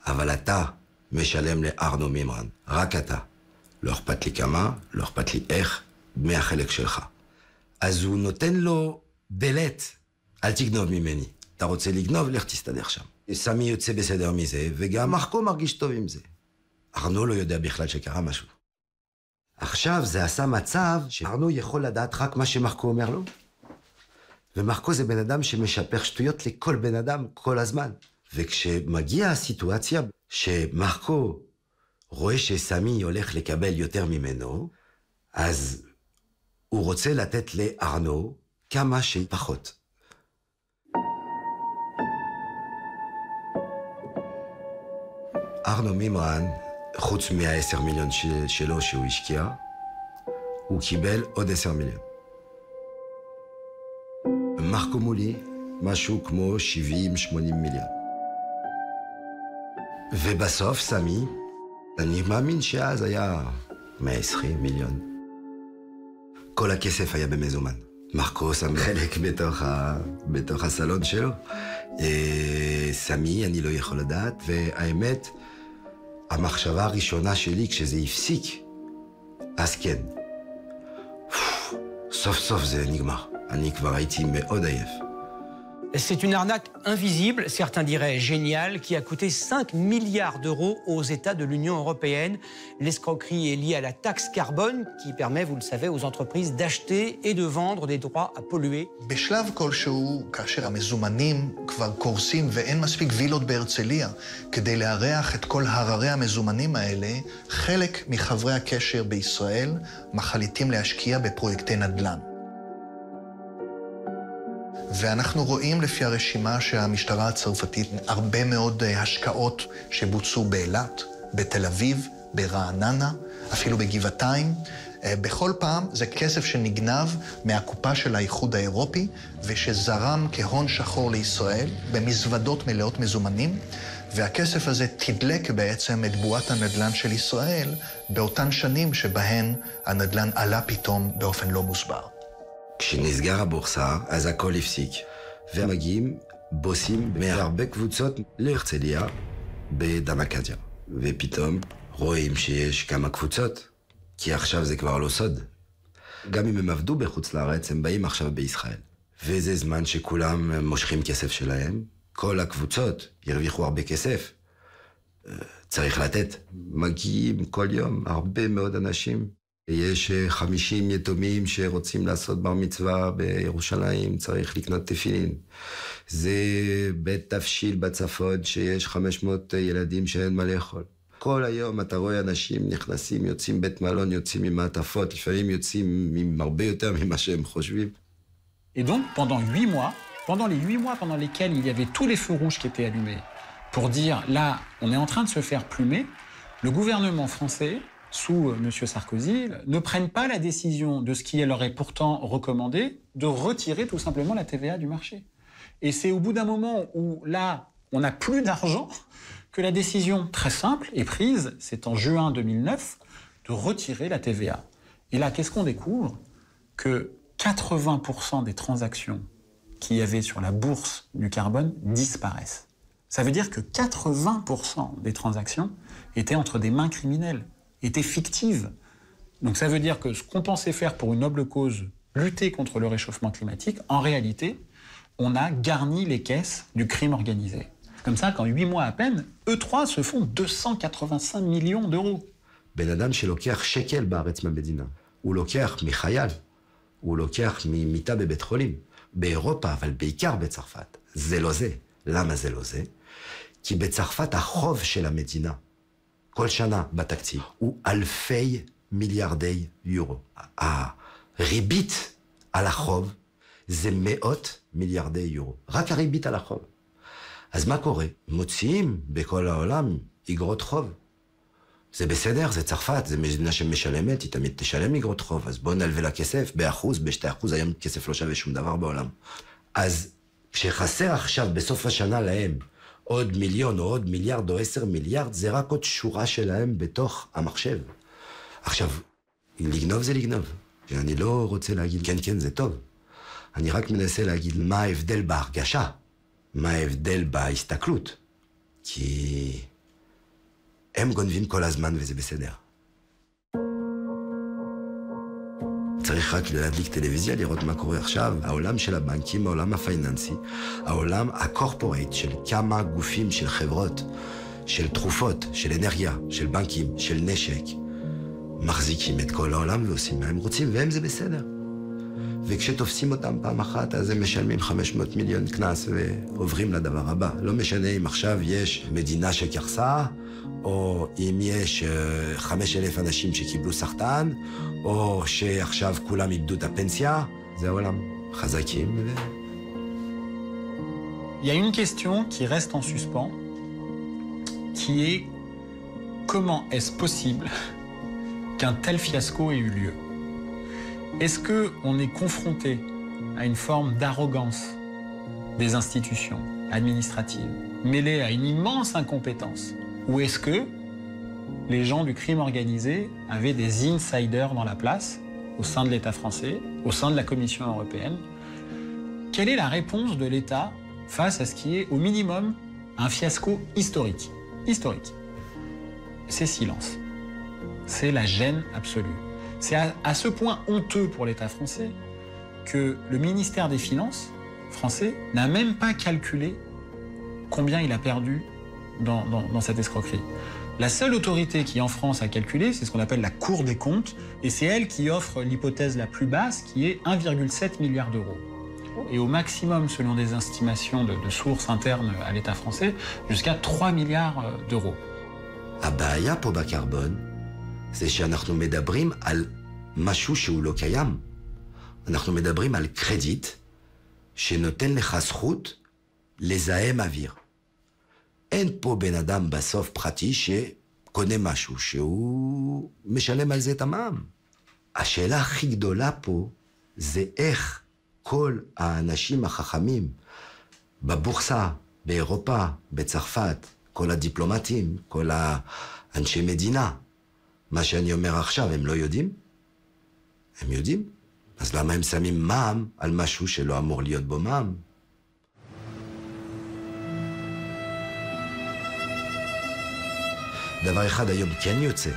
אבל אתה משלם לארנו מימרן, רק אתה. לא אכפת לי כמה, לא אכפת לי איך, מהחלק שלך. אז הוא נותן לו בלט, אל תגנוב ממני. אתה רוצה לגנוב, לך תסתדר שם. סמי יוצא בסדר מזה, וגם מרקו מרגיש טוב עם זה. ארנו לא יודע בכלל שקרה משהו. עכשיו זה עשה מצב שארנו יכול לדעת רק מה שמרקו אומר לו, ומרקו זה בן אדם שמשפר שטויות לכל בן אדם כל הזמן. וכשמגיעה הסיטואציה שמרקו רואה שסמי הולך לקבל יותר ממנו, אז הוא רוצה לתת לארנו כמה שפחות. ארנו מימרן, חוץ מה-10 מיליון שלו שהוא השקיע, הוא קיבל עוד 10 מיליון. מרקו מולי, משהו כמו 70-80 מיליון. ובסוף סמי, אני מאמין שאז היה 120 מיליון. כל הכסף היה במזומן. מרקו שם חלק בתוך הסלון שלו. סמי, אני לא יכול לדעת, והאמת, המחשבה הראשונה שלי כשזה הפסיק, אז כן. סוף סוף זה נגמר. אני כבר הייתי מאוד עייף. C'est une arnaque invisible, certains diraient géniale, qui a coûté 5 milliards d'euros aux États de l'Union européenne. L'escroquerie est liée à la taxe carbone qui permet, vous le savez, aux entreprises d'acheter et de vendre des droits à polluer. בשלב כלשהו, כאשר המזומנים כבר קורסים ואין מספיק וילות בהרצליה כדי לארח את כל הררי המזומנים האלה, חלק מחברי הקשר בישראל מחליטים להשקיע בפרויקטי נדל"ן. ואנחנו רואים לפי הרשימה שהמשטרה הצרפתית הרבה מאוד השקעות שבוצעו באילת, בתל אביב, ברעננה, אפילו בגבעתיים. בכל פעם זה כסף שנגנב מהקופה של האיחוד האירופי ושזרם כהון שחור לישראל במזוודות מלאות מזומנים, והכסף הזה תדלק בעצם את בועת הנדל"ן של ישראל באותן שנים שבהן הנדל"ן עלה פתאום באופן לא מוסבר. כשנסגר הבורסה, אז הכל הפסיק. ומגיעים בוסים מהרבה קבוצות להרצליה בדמקדיה. ופתאום רואים שיש כמה קבוצות, כי עכשיו זה כבר לא סוד. גם אם הם עבדו בחוץ לארץ, הם באים עכשיו בישראל. וזה זמן שכולם מושכים כסף שלהם. כל הקבוצות ירוויחו הרבה כסף. צריך לתת. מגיעים כל יום הרבה מאוד אנשים. יש 50 יתומים שרוצים לעשות בר מצווה בירושלים, צריך לקנות תפילין. זה בית תבשיל בצפון שיש 500 ילדים שאין מה לאכול. כל היום אתה רואה אנשים נכנסים, יוצאים בית מלון, יוצאים עם מעטפות, לפעמים יוצאים עם הרבה יותר ממה שהם חושבים. Et donc, pendant 8 mois, pendant les 8 mois pendant lesquels il y avait tous les feux rouges qui étaient allumés, pour dire, là, on est en train de se faire plumer, le gouvernement français, sous M. Sarkozy, ne prennent pas la décision de ce qui leur est pourtant recommandé, de retirer tout simplement la TVA du marché. Et c'est au bout d'un moment où, là, on n'a plus d'argent, que la décision très simple est prise, c'est en juin 2009, de retirer la TVA. Et là, qu'est-ce qu'on découvre? Que 80% des transactions qu'il y avait sur la bourse du carbone disparaissent. Ça veut dire que 80% des transactions étaient entre des mains criminelles, étaient fictives. Donc ça veut dire que ce qu'on pensait faire pour une noble cause, lutter contre le réchauffement climatique, en réalité, on a garni les caisses du crime organisé. Comme ça, qu'en 8 mois à peine, eux 3 se font 285 millions d'euros. בן אדם שלוקח שקל בארץ מהמדינה, הוא לוקח מחייל, הוא לוקח ממיטה בבית חולים, באירופה, אבל בעיקר בצרפת. זה לא זה. למה זה לא זה? כי בצרפת החוב של המדינה, כל שנה בתקציב, הוא אלפי מיליארדי יורו. הריבית על החוב זה מאות מיליארדי יורו. רק הריבית על החוב. אז מה קורה? מוציאים בכל העולם אגרות חוב. זה בסדר, זה צרפת, זה מדינה שמשלמת, היא תמיד תשלם אגרות חוב, אז בואו נלווה לה כסף, באחוז, ב2%, היום כסף לא שווה שום דבר בעולם. אז כשחסר עכשיו בסוף השנה להם עוד מיליון או עוד מיליארד או 10 מיליארד, זה רק עוד שורה שלהם בתוך המחשב. עכשיו, לגנוב זה לגנוב. אני לא רוצה להגיד כן, כן, זה טוב. אני רק מנסה להגיד מה ההבדל בהרגשה, מה ההבדל בהסתכלות. כי הם גונבים כל הזמן וזה בסדר. צריך רק להדליק טלוויזיה, לראות מה קורה עכשיו. העולם של הבנקים, העולם הפייננסי, העולם הקורפורייט של כמה גופים של חברות, של תרופות, של אנרגיה, של בנקים, של נשק, מחזיקים את כל העולם ועושים מה הם רוצים, והם זה בסדר. וכשתופסים אותם פעם אחת, אז הם משלמים 500 מיליון קנס ועוברים לדבר הבא. לא משנה אם עכשיו יש מדינה שקרסה, או אם יש 5,000 אנשים שקיבלו סרטן, או שעכשיו כולם איבדו את הפנסיה, זה העולם. חזקים ו... Il y a une question qui reste en suspens, qui est comment est-ce possible qu'un tel fiasco ait eu lieu? Est-ce qu'on est confronté à une forme d'arrogance des institutions administratives, mêlée à une immense incompétence? Ou est-ce que les gens du crime organisé avaient des insiders dans la place, au sein de l'État français, au sein de la Commission européenne? Quelle est la réponse de l'État face à ce qui est, au minimum, un fiasco historique? Historique. C'est silence. C'est la gêne absolue. C'est à ce point honteux pour l'État français que le ministère des Finances français n'a même pas calculé combien il a perdu dans cette escroquerie. La seule autorité qui en France a calculé, c'est ce qu'on appelle la Cour des comptes, et c'est elle qui offre l'hypothèse la plus basse, qui est 1,7 milliard d'euros. Et au maximum, selon des estimations de sources internes à l'État français, jusqu'à 3 milliards d'euros. הבעיה פה בקרבון זה שאנחנו מדברים על משהו שהוא לא קיים. אנחנו מדברים על קרדיט שנותן לך זכות לזהם אוויר. אין פה בן אדם בסוף פרטי שקונה משהו שהוא משלם על זה את המע"מ. השאלה הכי גדולה פה זה איך כל האנשים החכמים בבורסה, באירופה, בצרפת, כל הדיפלומטים, כל האנשי מדינה, מה שאני אומר עכשיו, הם לא יודעים? הם יודעים? אז למה הם שמים מע"מ על משהו שלא אמור להיות בו מע"מ? דבר אחד היום כן יוצא,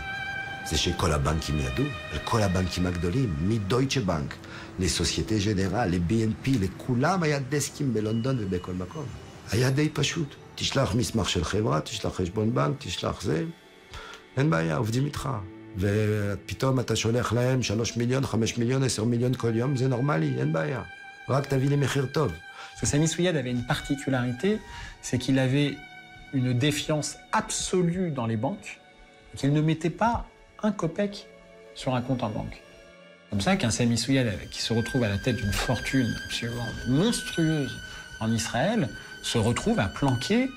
זה שכל הבנקים ידעו, על כל הבנקים הגדולים, מדויטשה בנק, לסוסייטה ג'נרל, ל-BNP, לכולם היה דסקים בלונדון ובכל מקום. היה די פשוט. תשלח מסמך של חברה, תשלח חשבון בנק, תשלח זה. אין בעיה, עובדים איתך. ופתאום אתה שולח להם 3 מיליון, 5 מיליון, 10 מיליון כל יום, זה נורמלי, אין בעיה. רק תביא לי מחיר טוב. Sami Souied avait une particularité, c'est qu'il avait une défiance absolue dans les banques, qu'il ne mettait pas un copec sur un compte en banque. Comme ça qu'un Sami Souied qui se retrouve à la tête d'une fortune absolument monstrueuse en Israël se retrouve à planquer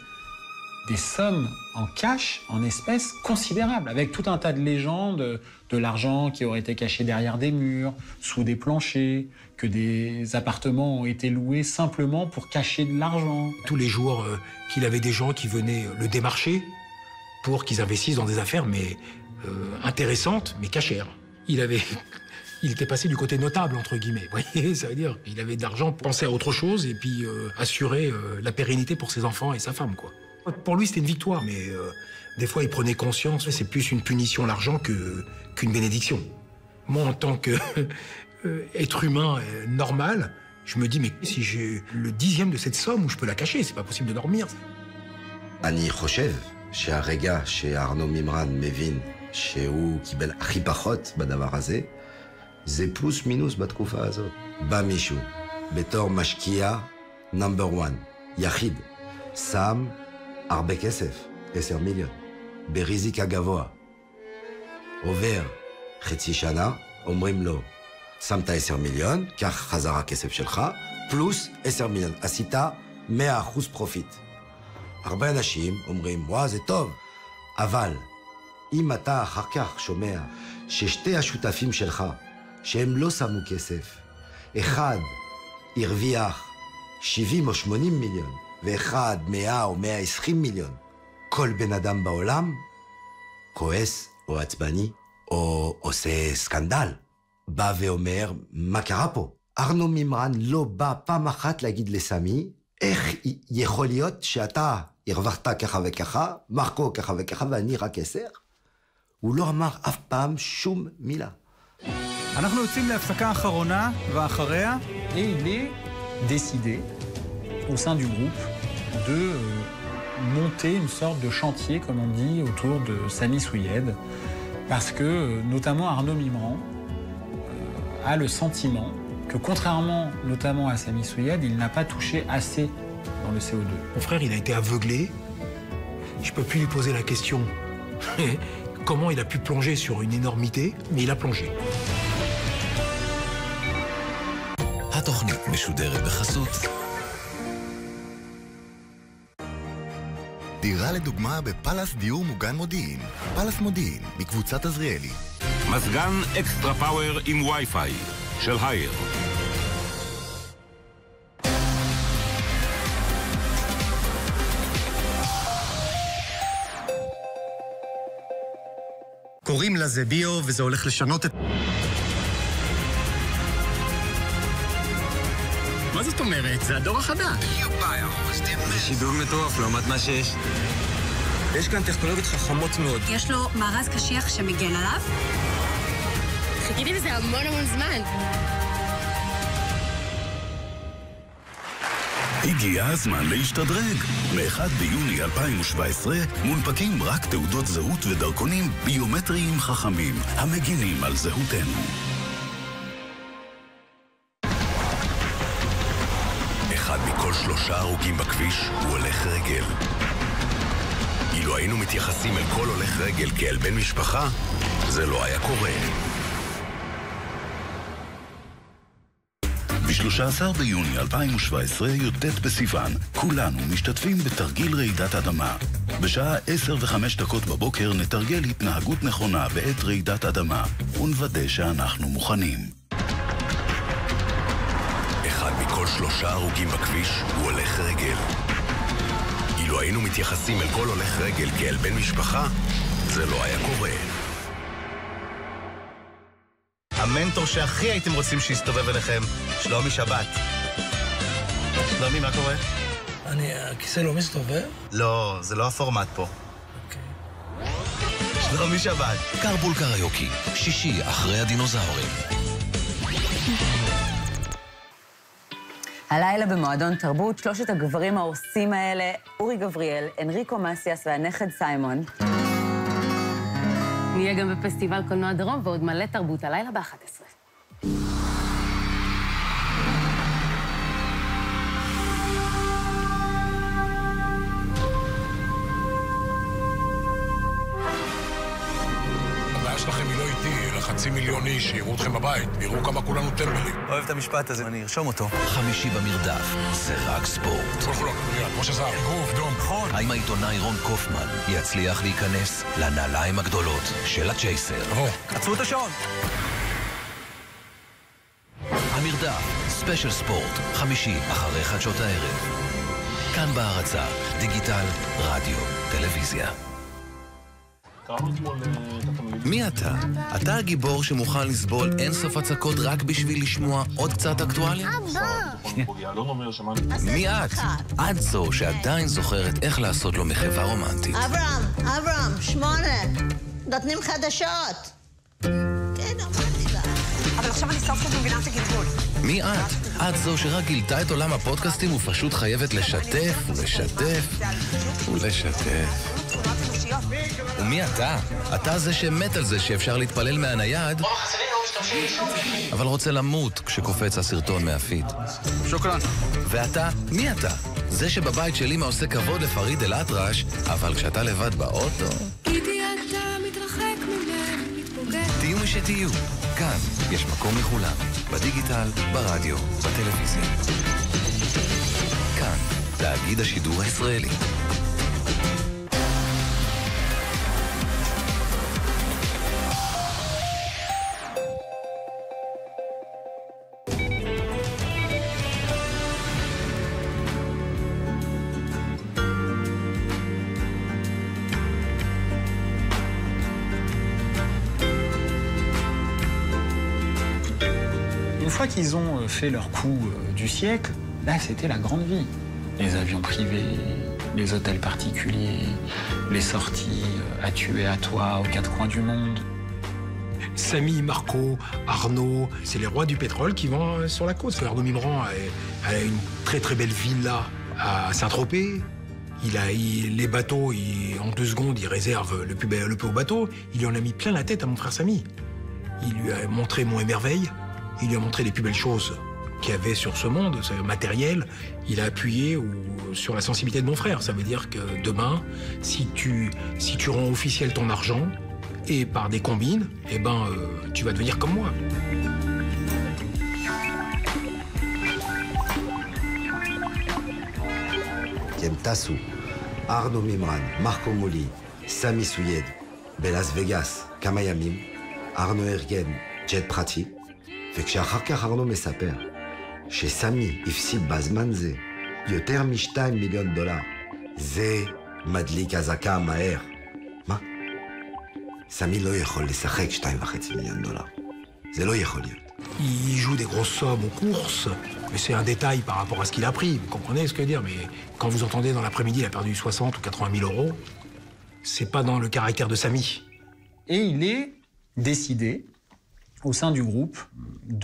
des sommes en cash, en espèces considérables, avec tout un tas de légendes, de l'argent qui aurait été caché derrière des murs, sous des planchers, que des appartements ont été loués simplement pour cacher de l'argent. Tous les jours qu'il avait des gens qui venaient le démarcher pour qu'ils investissent dans des affaires mais intéressantes, mais cachères. Il était passé du côté notable, entre guillemets. Vous voyez, ça veut dire qu'il avait de l'argent pour penser à autre chose et puis assurer la pérennité pour ses enfants et sa femme, quoi. Pour lui, c'était une victoire, mais des fois, il prenait conscience, c'est plus une punition, l'argent, qu'une bénédiction. Moi, en tant qu'être humain normal, je me dis, mais si j'ai le 10e de cette somme, où je peux la cacher, c'est pas possible de dormir. אני חושב שהרגע שארנו מימרן מבין שהוא קיבל הכי פחות בדבר הזה, זה פלוס מינוס בתקופה הזאת. בא מישהו, בתור משקיע נאמבר 1, יחיד, שם הרבה כסף, 10 מיליון, בריזיקה גבוה. עובר חצי שנה, אומרים לו, שמת 10 מיליון, קח חזרה כסף שלך, פלוס 10 מיליון. עשית 100% פרופיט. הרבה אנשים אומרים, וואו, זה טוב, אבל אם אתה אחר כך שומע ששתי השותפים שלך, שהם לא שמו כסף, אחד הרוויח 70 או 80 מיליון, ואחד 100 או 120 מיליון, כל בן אדם בעולם כועס או עצבני או עושה סקנדל. בא ואומר, מה קרה פה? ארנו מימרן לא בא פעם אחת להגיד לסמי, איך יכול להיות שאתה הרווחת ככה וככה, מרקו ככה וככה, ואני רק 10? הוא לא אמר אף פעם שום מילה. אנחנו יוצאים להפסקה האחרונה, ואחריה... Et il est décidé, au sein du groupe, de monter une sorte de chantier, comme on dit, autour de Sami Souyed, parce que, notamment, Arnaud Mimran a le sentiment que, contrairement notamment à Sami Souyed, il n'a pas touché assez dans le CO2. Mon frère, il a été aveuglé. Je peux plus lui poser la question comment il a pu plonger sur une énormité, mais il a plongé. התוכנית משודרת בחסות. דירה לדוגמה בפלס דיור מוגן מודיעין. פלס מודיעין, מקבוצת עזריאלי. מזגן אקסטרה פאוור עם וי-פיי של הייר. קוראים לזה ביו, וזה הולך לשנות את... מה זאת אומרת? זה הדור החדש. זה שידור מטורף לעומת מה שיש. יש כאן טכנולוגיות חכמות מאוד. יש לו מארז קשיח שמגן עליו? חיכיתי בזה המון זמן. הגיע הזמן להשתדרג. מ-1 ביוני 2017 מונפקים רק תעודות זהות ודרכונים ביומטריים חכמים המגינים על זהותנו. אחד מכל 3 הרוגים בכביש הוא הולך רגל. אילו היינו מתייחסים אל כל הולך רגל כאל בן משפחה, זה לא היה קורה. ב-13 ביוני 2017, י"ט בסיוון, כולנו משתתפים בתרגיל רעידת אדמה. בשעה 10:05 בבוקר נתרגל התנהגות נכונה בעת רעידת אדמה, ונוודא שאנחנו מוכנים. אחד מכל 3 הרוגים בכביש הוא הולך רגל. אילו היינו מתייחסים אל כל הולך רגל כאל בן משפחה, זה לא היה קורה. המנטור שהכי הייתם רוצים שיסתובב אליכם, שלומי שבת. שלומי, מה קורה? הכיסא לא מסתובב? לא, זה לא הפורמט פה. שלומי שבת. קרבול קריוקי, שישי אחרי הדינוזאורים. הלילה במועדון תרבות, 3 הגברים העושים האלה, אורי גבריאל, אנריקו מסיאס והנכד סיימון. נהיה גם בפסטיבל קולנוע דרום ועוד מלא תרבות הלילה ב-11. הבעיה שלכם היא לא איתי, אלא לחצי מיליון איש שיראו אתכם בבית, ויראו כמה כולנו טמבלים. אוהב את המשפט הזה, אני ארשום אותו. חמישי במרדף, זה רק ספורט. כמו שזה אגרוף, דום. נכון. האם העיתונאי רון קופמן יצליח להיכנס לנעליים הגדולות של הצ'ייסר? עצרו את השעון. המרדף, ספיישל ספורט, חמישי אחרי חדשות הערב. כאן בהרצה, דיגיטל, רדיו, טלוויזיה. מי אתה? אתה הגיבור שמוכן לסבול אינסוף הצקות רק בשביל לשמוע עוד קצת אקטואליה? מי את? את זו שעדיין זוכרת איך לעשות לו מחווה רומנטית. אברהם, 8. נותנים חדשות. כן, אמרתי לה. אבל עכשיו אני סוף סוף מבינה את הגלגול. מי את? את זו שרק גילתה את עולם הפודקאסטים ופשוט חייבת לשתף ולשתף ולשתף. ומי אתה? אתה זה שמת על זה שאפשר להתפלל מהנייד, אבל רוצה למות כשקופץ הסרטון מהפיד. שוקרן. ואתה? מי אתה? זה שבבית של אמא עושה כבוד לפריד אל-אטרש, אבל כשאתה לבד באוטו... איתי אתה מתרחק ממני, מתפוגע. תהיו מי שתהיו. כאן יש מקום לכולם. בדיגיטל, ברדיו, בטלוויזיה. כאן, תאגיד השידור הישראלי. Une fois qu'ils ont fait leur coup du siècle, là c'était la grande vie. Les avions privés, les hôtels particuliers, les sorties à tuer à toi aux quatre coins du monde. Samy, Marco, Arnaud, c'est les rois du pétrole qui vont sur la côte. Arnaud Mimran a une très très belle villa à Saint-Tropez. Les bateaux, en 2 secondes, il réserve le plus haut bateau. Il lui en a mis plein la tête à mon frère Samy. Il lui a montré Monts et Merveilles. Il lui a montré les plus belles choses qu'il y avait sur ce monde, ce matériel. Il a appuyé sur la sensibilité de mon frère. Ça veut dire que demain, si tu rends officiel ton argent, et par des combines, tu vas devenir comme moi. הם טסו, ארנו מימרן, מרקו מולי, סמי סויד, בלאס וגאס, כמה ימים, ארנו ארגן ג'ט פרטי, וכשאחר כך ארנו מספר שסמי הפסיד בזמן זה יותר מ$2 מיליון, זה מדליק הזעקה מהר. מה? סמי לא יכול לשחק $2.5 מיליון. זה לא יכול להיות. Il joue des grosses sommes aux courses, mais c'est un détail par rapport à ce qu'il a pris. Vous comprenez ce que je veux dire? Mais quand vous entendez dans l'après-midi, il a perdu 60 ou 80 000 euros, c'est pas dans le caractère de Samy. Et il est décidé, au sein du groupe,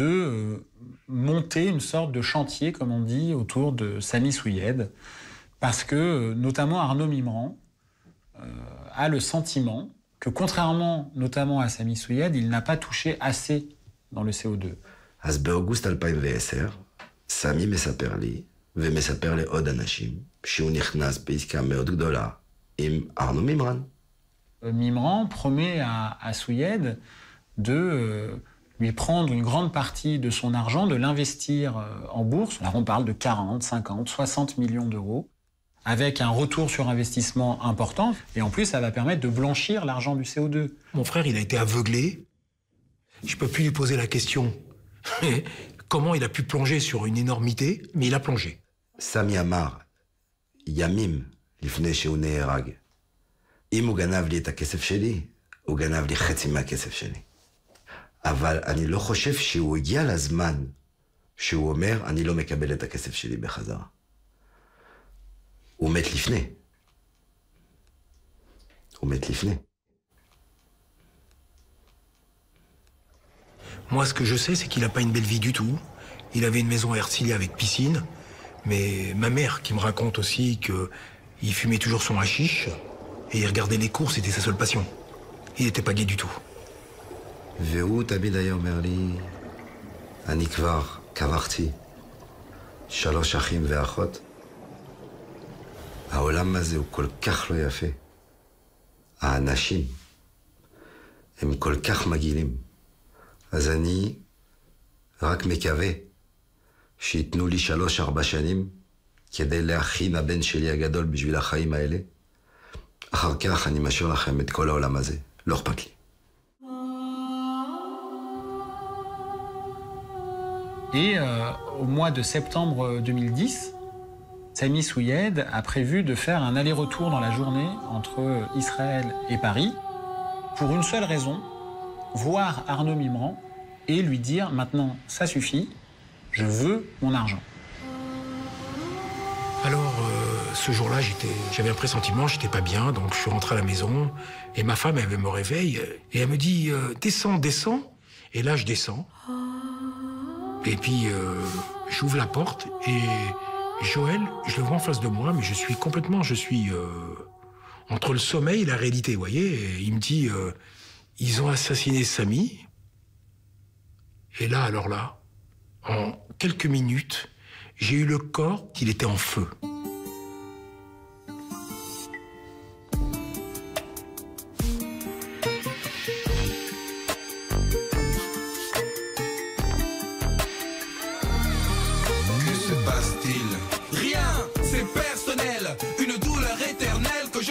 de monter une sorte de chantier, comme on dit, autour de Samy Souyed, parce que, notamment, Arnaud Mimran a le sentiment que, contrairement notamment à Samy Souyed, il n'a pas touché assez dans le CO2. אז באוגוסט 2010, סמי מספר לי, ומספר לעוד אנשים, שהוא נכנס בעסקה מאוד גדולה עם ארנו מימרן. Mimran promet à Souyed de lui prendre une grande partie de son argent, de l'investir en bourse. Là, on parle de 40, 50, 60 millions d'euros, avec un retour sur investissement important. Et en plus, ça va permettre de blanchir l'argent du CO2. Mon frère, il a été aveuglé. Je peux plus lui poser la question comment il a pu plonger sur une énormité, mais il a plongé. סמי אמר, ימים לפני שהוא נהרג, אם הוא גנב לי את הכסף שלי, הוא גנב לי חצי מהכסף שלי. אבל אני לא חושב שהוא הגיע לזמן שהוא אומר, אני לא מקבל את הכסף שלי בחזרה. הוא מת לפני. הוא מת לפני. Moi, ce que je sais, c'est qu'il n'a pas une belle vie du tout. Il avait une maison à Herzliya avec piscine. Mais ma mère qui me raconte aussi qu'il fumait toujours son hashish et il regardait les courses, c'était sa seule passion. Il n'était pas gai du tout. והוא תמיד היה אומר לי, אני כבר קברתי 3 אחים ואחות. העולם הזה הוא כל כך לא יפה. האנשים הם כל כך מגעילים. אז אני רק מקווה שיתנו לי 3-4 שנים כדי להכין הבן שלי הגדול בשביל החיים האלה. אחר כך אני משאיר לכם את כל העולם הזה, לא אכפת לי. Et au mois de septembre 2010, Sami Souyed a prévu de faire un aller-retour dans la journée entre Israël et Paris pour une seule raison, voir Arnaud Mimran et lui dire « Maintenant, ça suffit, je veux mon argent ». Alors, ce jour-là, j'avais un pressentiment, j'étais pas bien, donc je suis rentré à la maison, et ma femme, elle me réveille, et elle me dit « Descends, descends ». Et là, je descends. Et puis, j'ouvre la porte, et Joël, je le vois en face de moi, mais je suis entre le sommeil et la réalité, vous voyez. Et il me dit, ils ont assassiné Sami. Et là, alors là, en quelques minutes, j'ai eu le corps qu'il était en feu.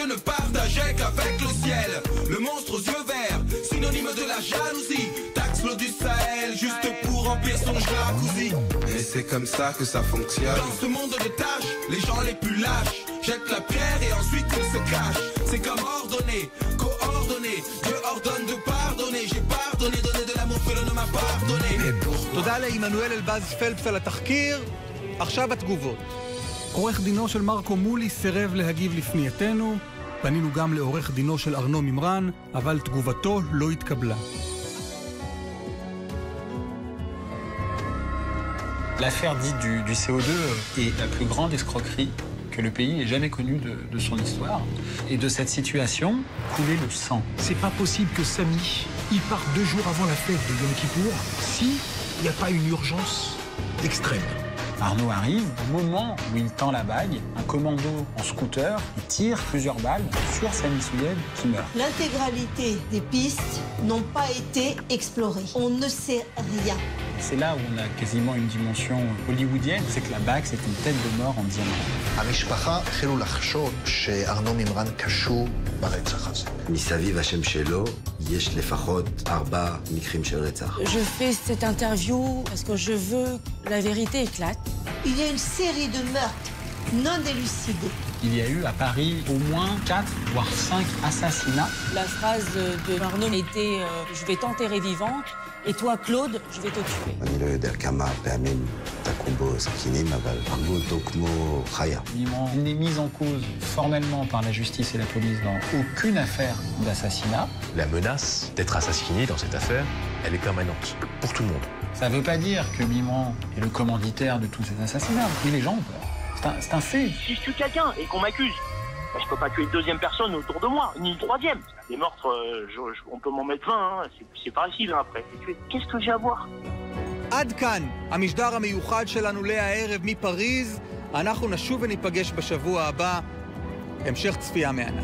Je ne partageais qu'avec le ciel. Le monstre aux yeux verts, synonyme de la jalousie. Taxe-le du Sahel, juste pour remplir son jacuzzi. Et c'est comme ça que ça fonctionne. Dans ce monde de tâches, les gens les plus lâches jettent la pierre et ensuite ils se cachent. C'est comme ordonné, coordonné. Dieu ordonne de pardonner. J'ai pardonné, donné de l'amour que l'on ne m'a pardonné. תודה לעמנואל אלבז פלפס על התחקיר. עכשיו התגובות. עורך דינו של מרקו מולי סירב להגיב לפנייתנו, פנינו גם לעורך דינו של ארנו מימרן, אבל תגובתו לא התקבלה. L'affaire dite du CO2 est la plus grande escroquerie que le pays ait jamais connue de son histoire. Et de cette situation, coulait le sang. C'est pas possible que Sami, il parte 2 jours avant la fête de Yom Kippour, si il n'y a pas une urgence extrême. Arnaud arrive, au moment où il tend la bague, un commando en scooter, il tire plusieurs balles sur Sami Souyed qui meurt. L'intégralité des pistes n'ont pas été explorées. On ne sait rien. C'est là où on a quasiment une dimension hollywoodienne, c'est que la bague, c'est une tête de mort en diamant. המשפחה החלו לחשוד שארנו מימרן קשור ברצח הזה. מסביב השם שלו יש לפחות 4 מקרים של רצח. Je fais cette interview parce que je veux que la vérité éclate. Il y a une série de meurtres non élucidés. Il y a eu à Paris au moins 4 voire 5 assassinats. La phrase de Arnaud était je vais t'enterrer vivante et toi Claude, je vais te tuer. אני לא יודע כמה פעמים תקעו בו סכינים, אבל הרגו אותו כמו חיה. Il n'est mis en cause formellement par la justice et la police dans aucune affaire d'assassinat. La menace d'être assassiné dans cette affaire, elle est permanente pour tout le monde. Ça ne veut pas dire que Mimran est le commanditaire de tous ces assassinats. Mais les gens ont peur. C'est un fait. Si je tue quelqu'un et qu'on m'accuse, je peux pas tuer une 2e personne autour de moi, ni une 3e. Les meurtres, on peut m'en mettre 20, hein. C'est facile hein, après. Qu'est-ce que j'ai à voir? עד כאן המשדר המיוחד שלנו להערב מפריז. אנחנו נשוב וניפגש בשבוע הבא. המשך צפייה מהנה.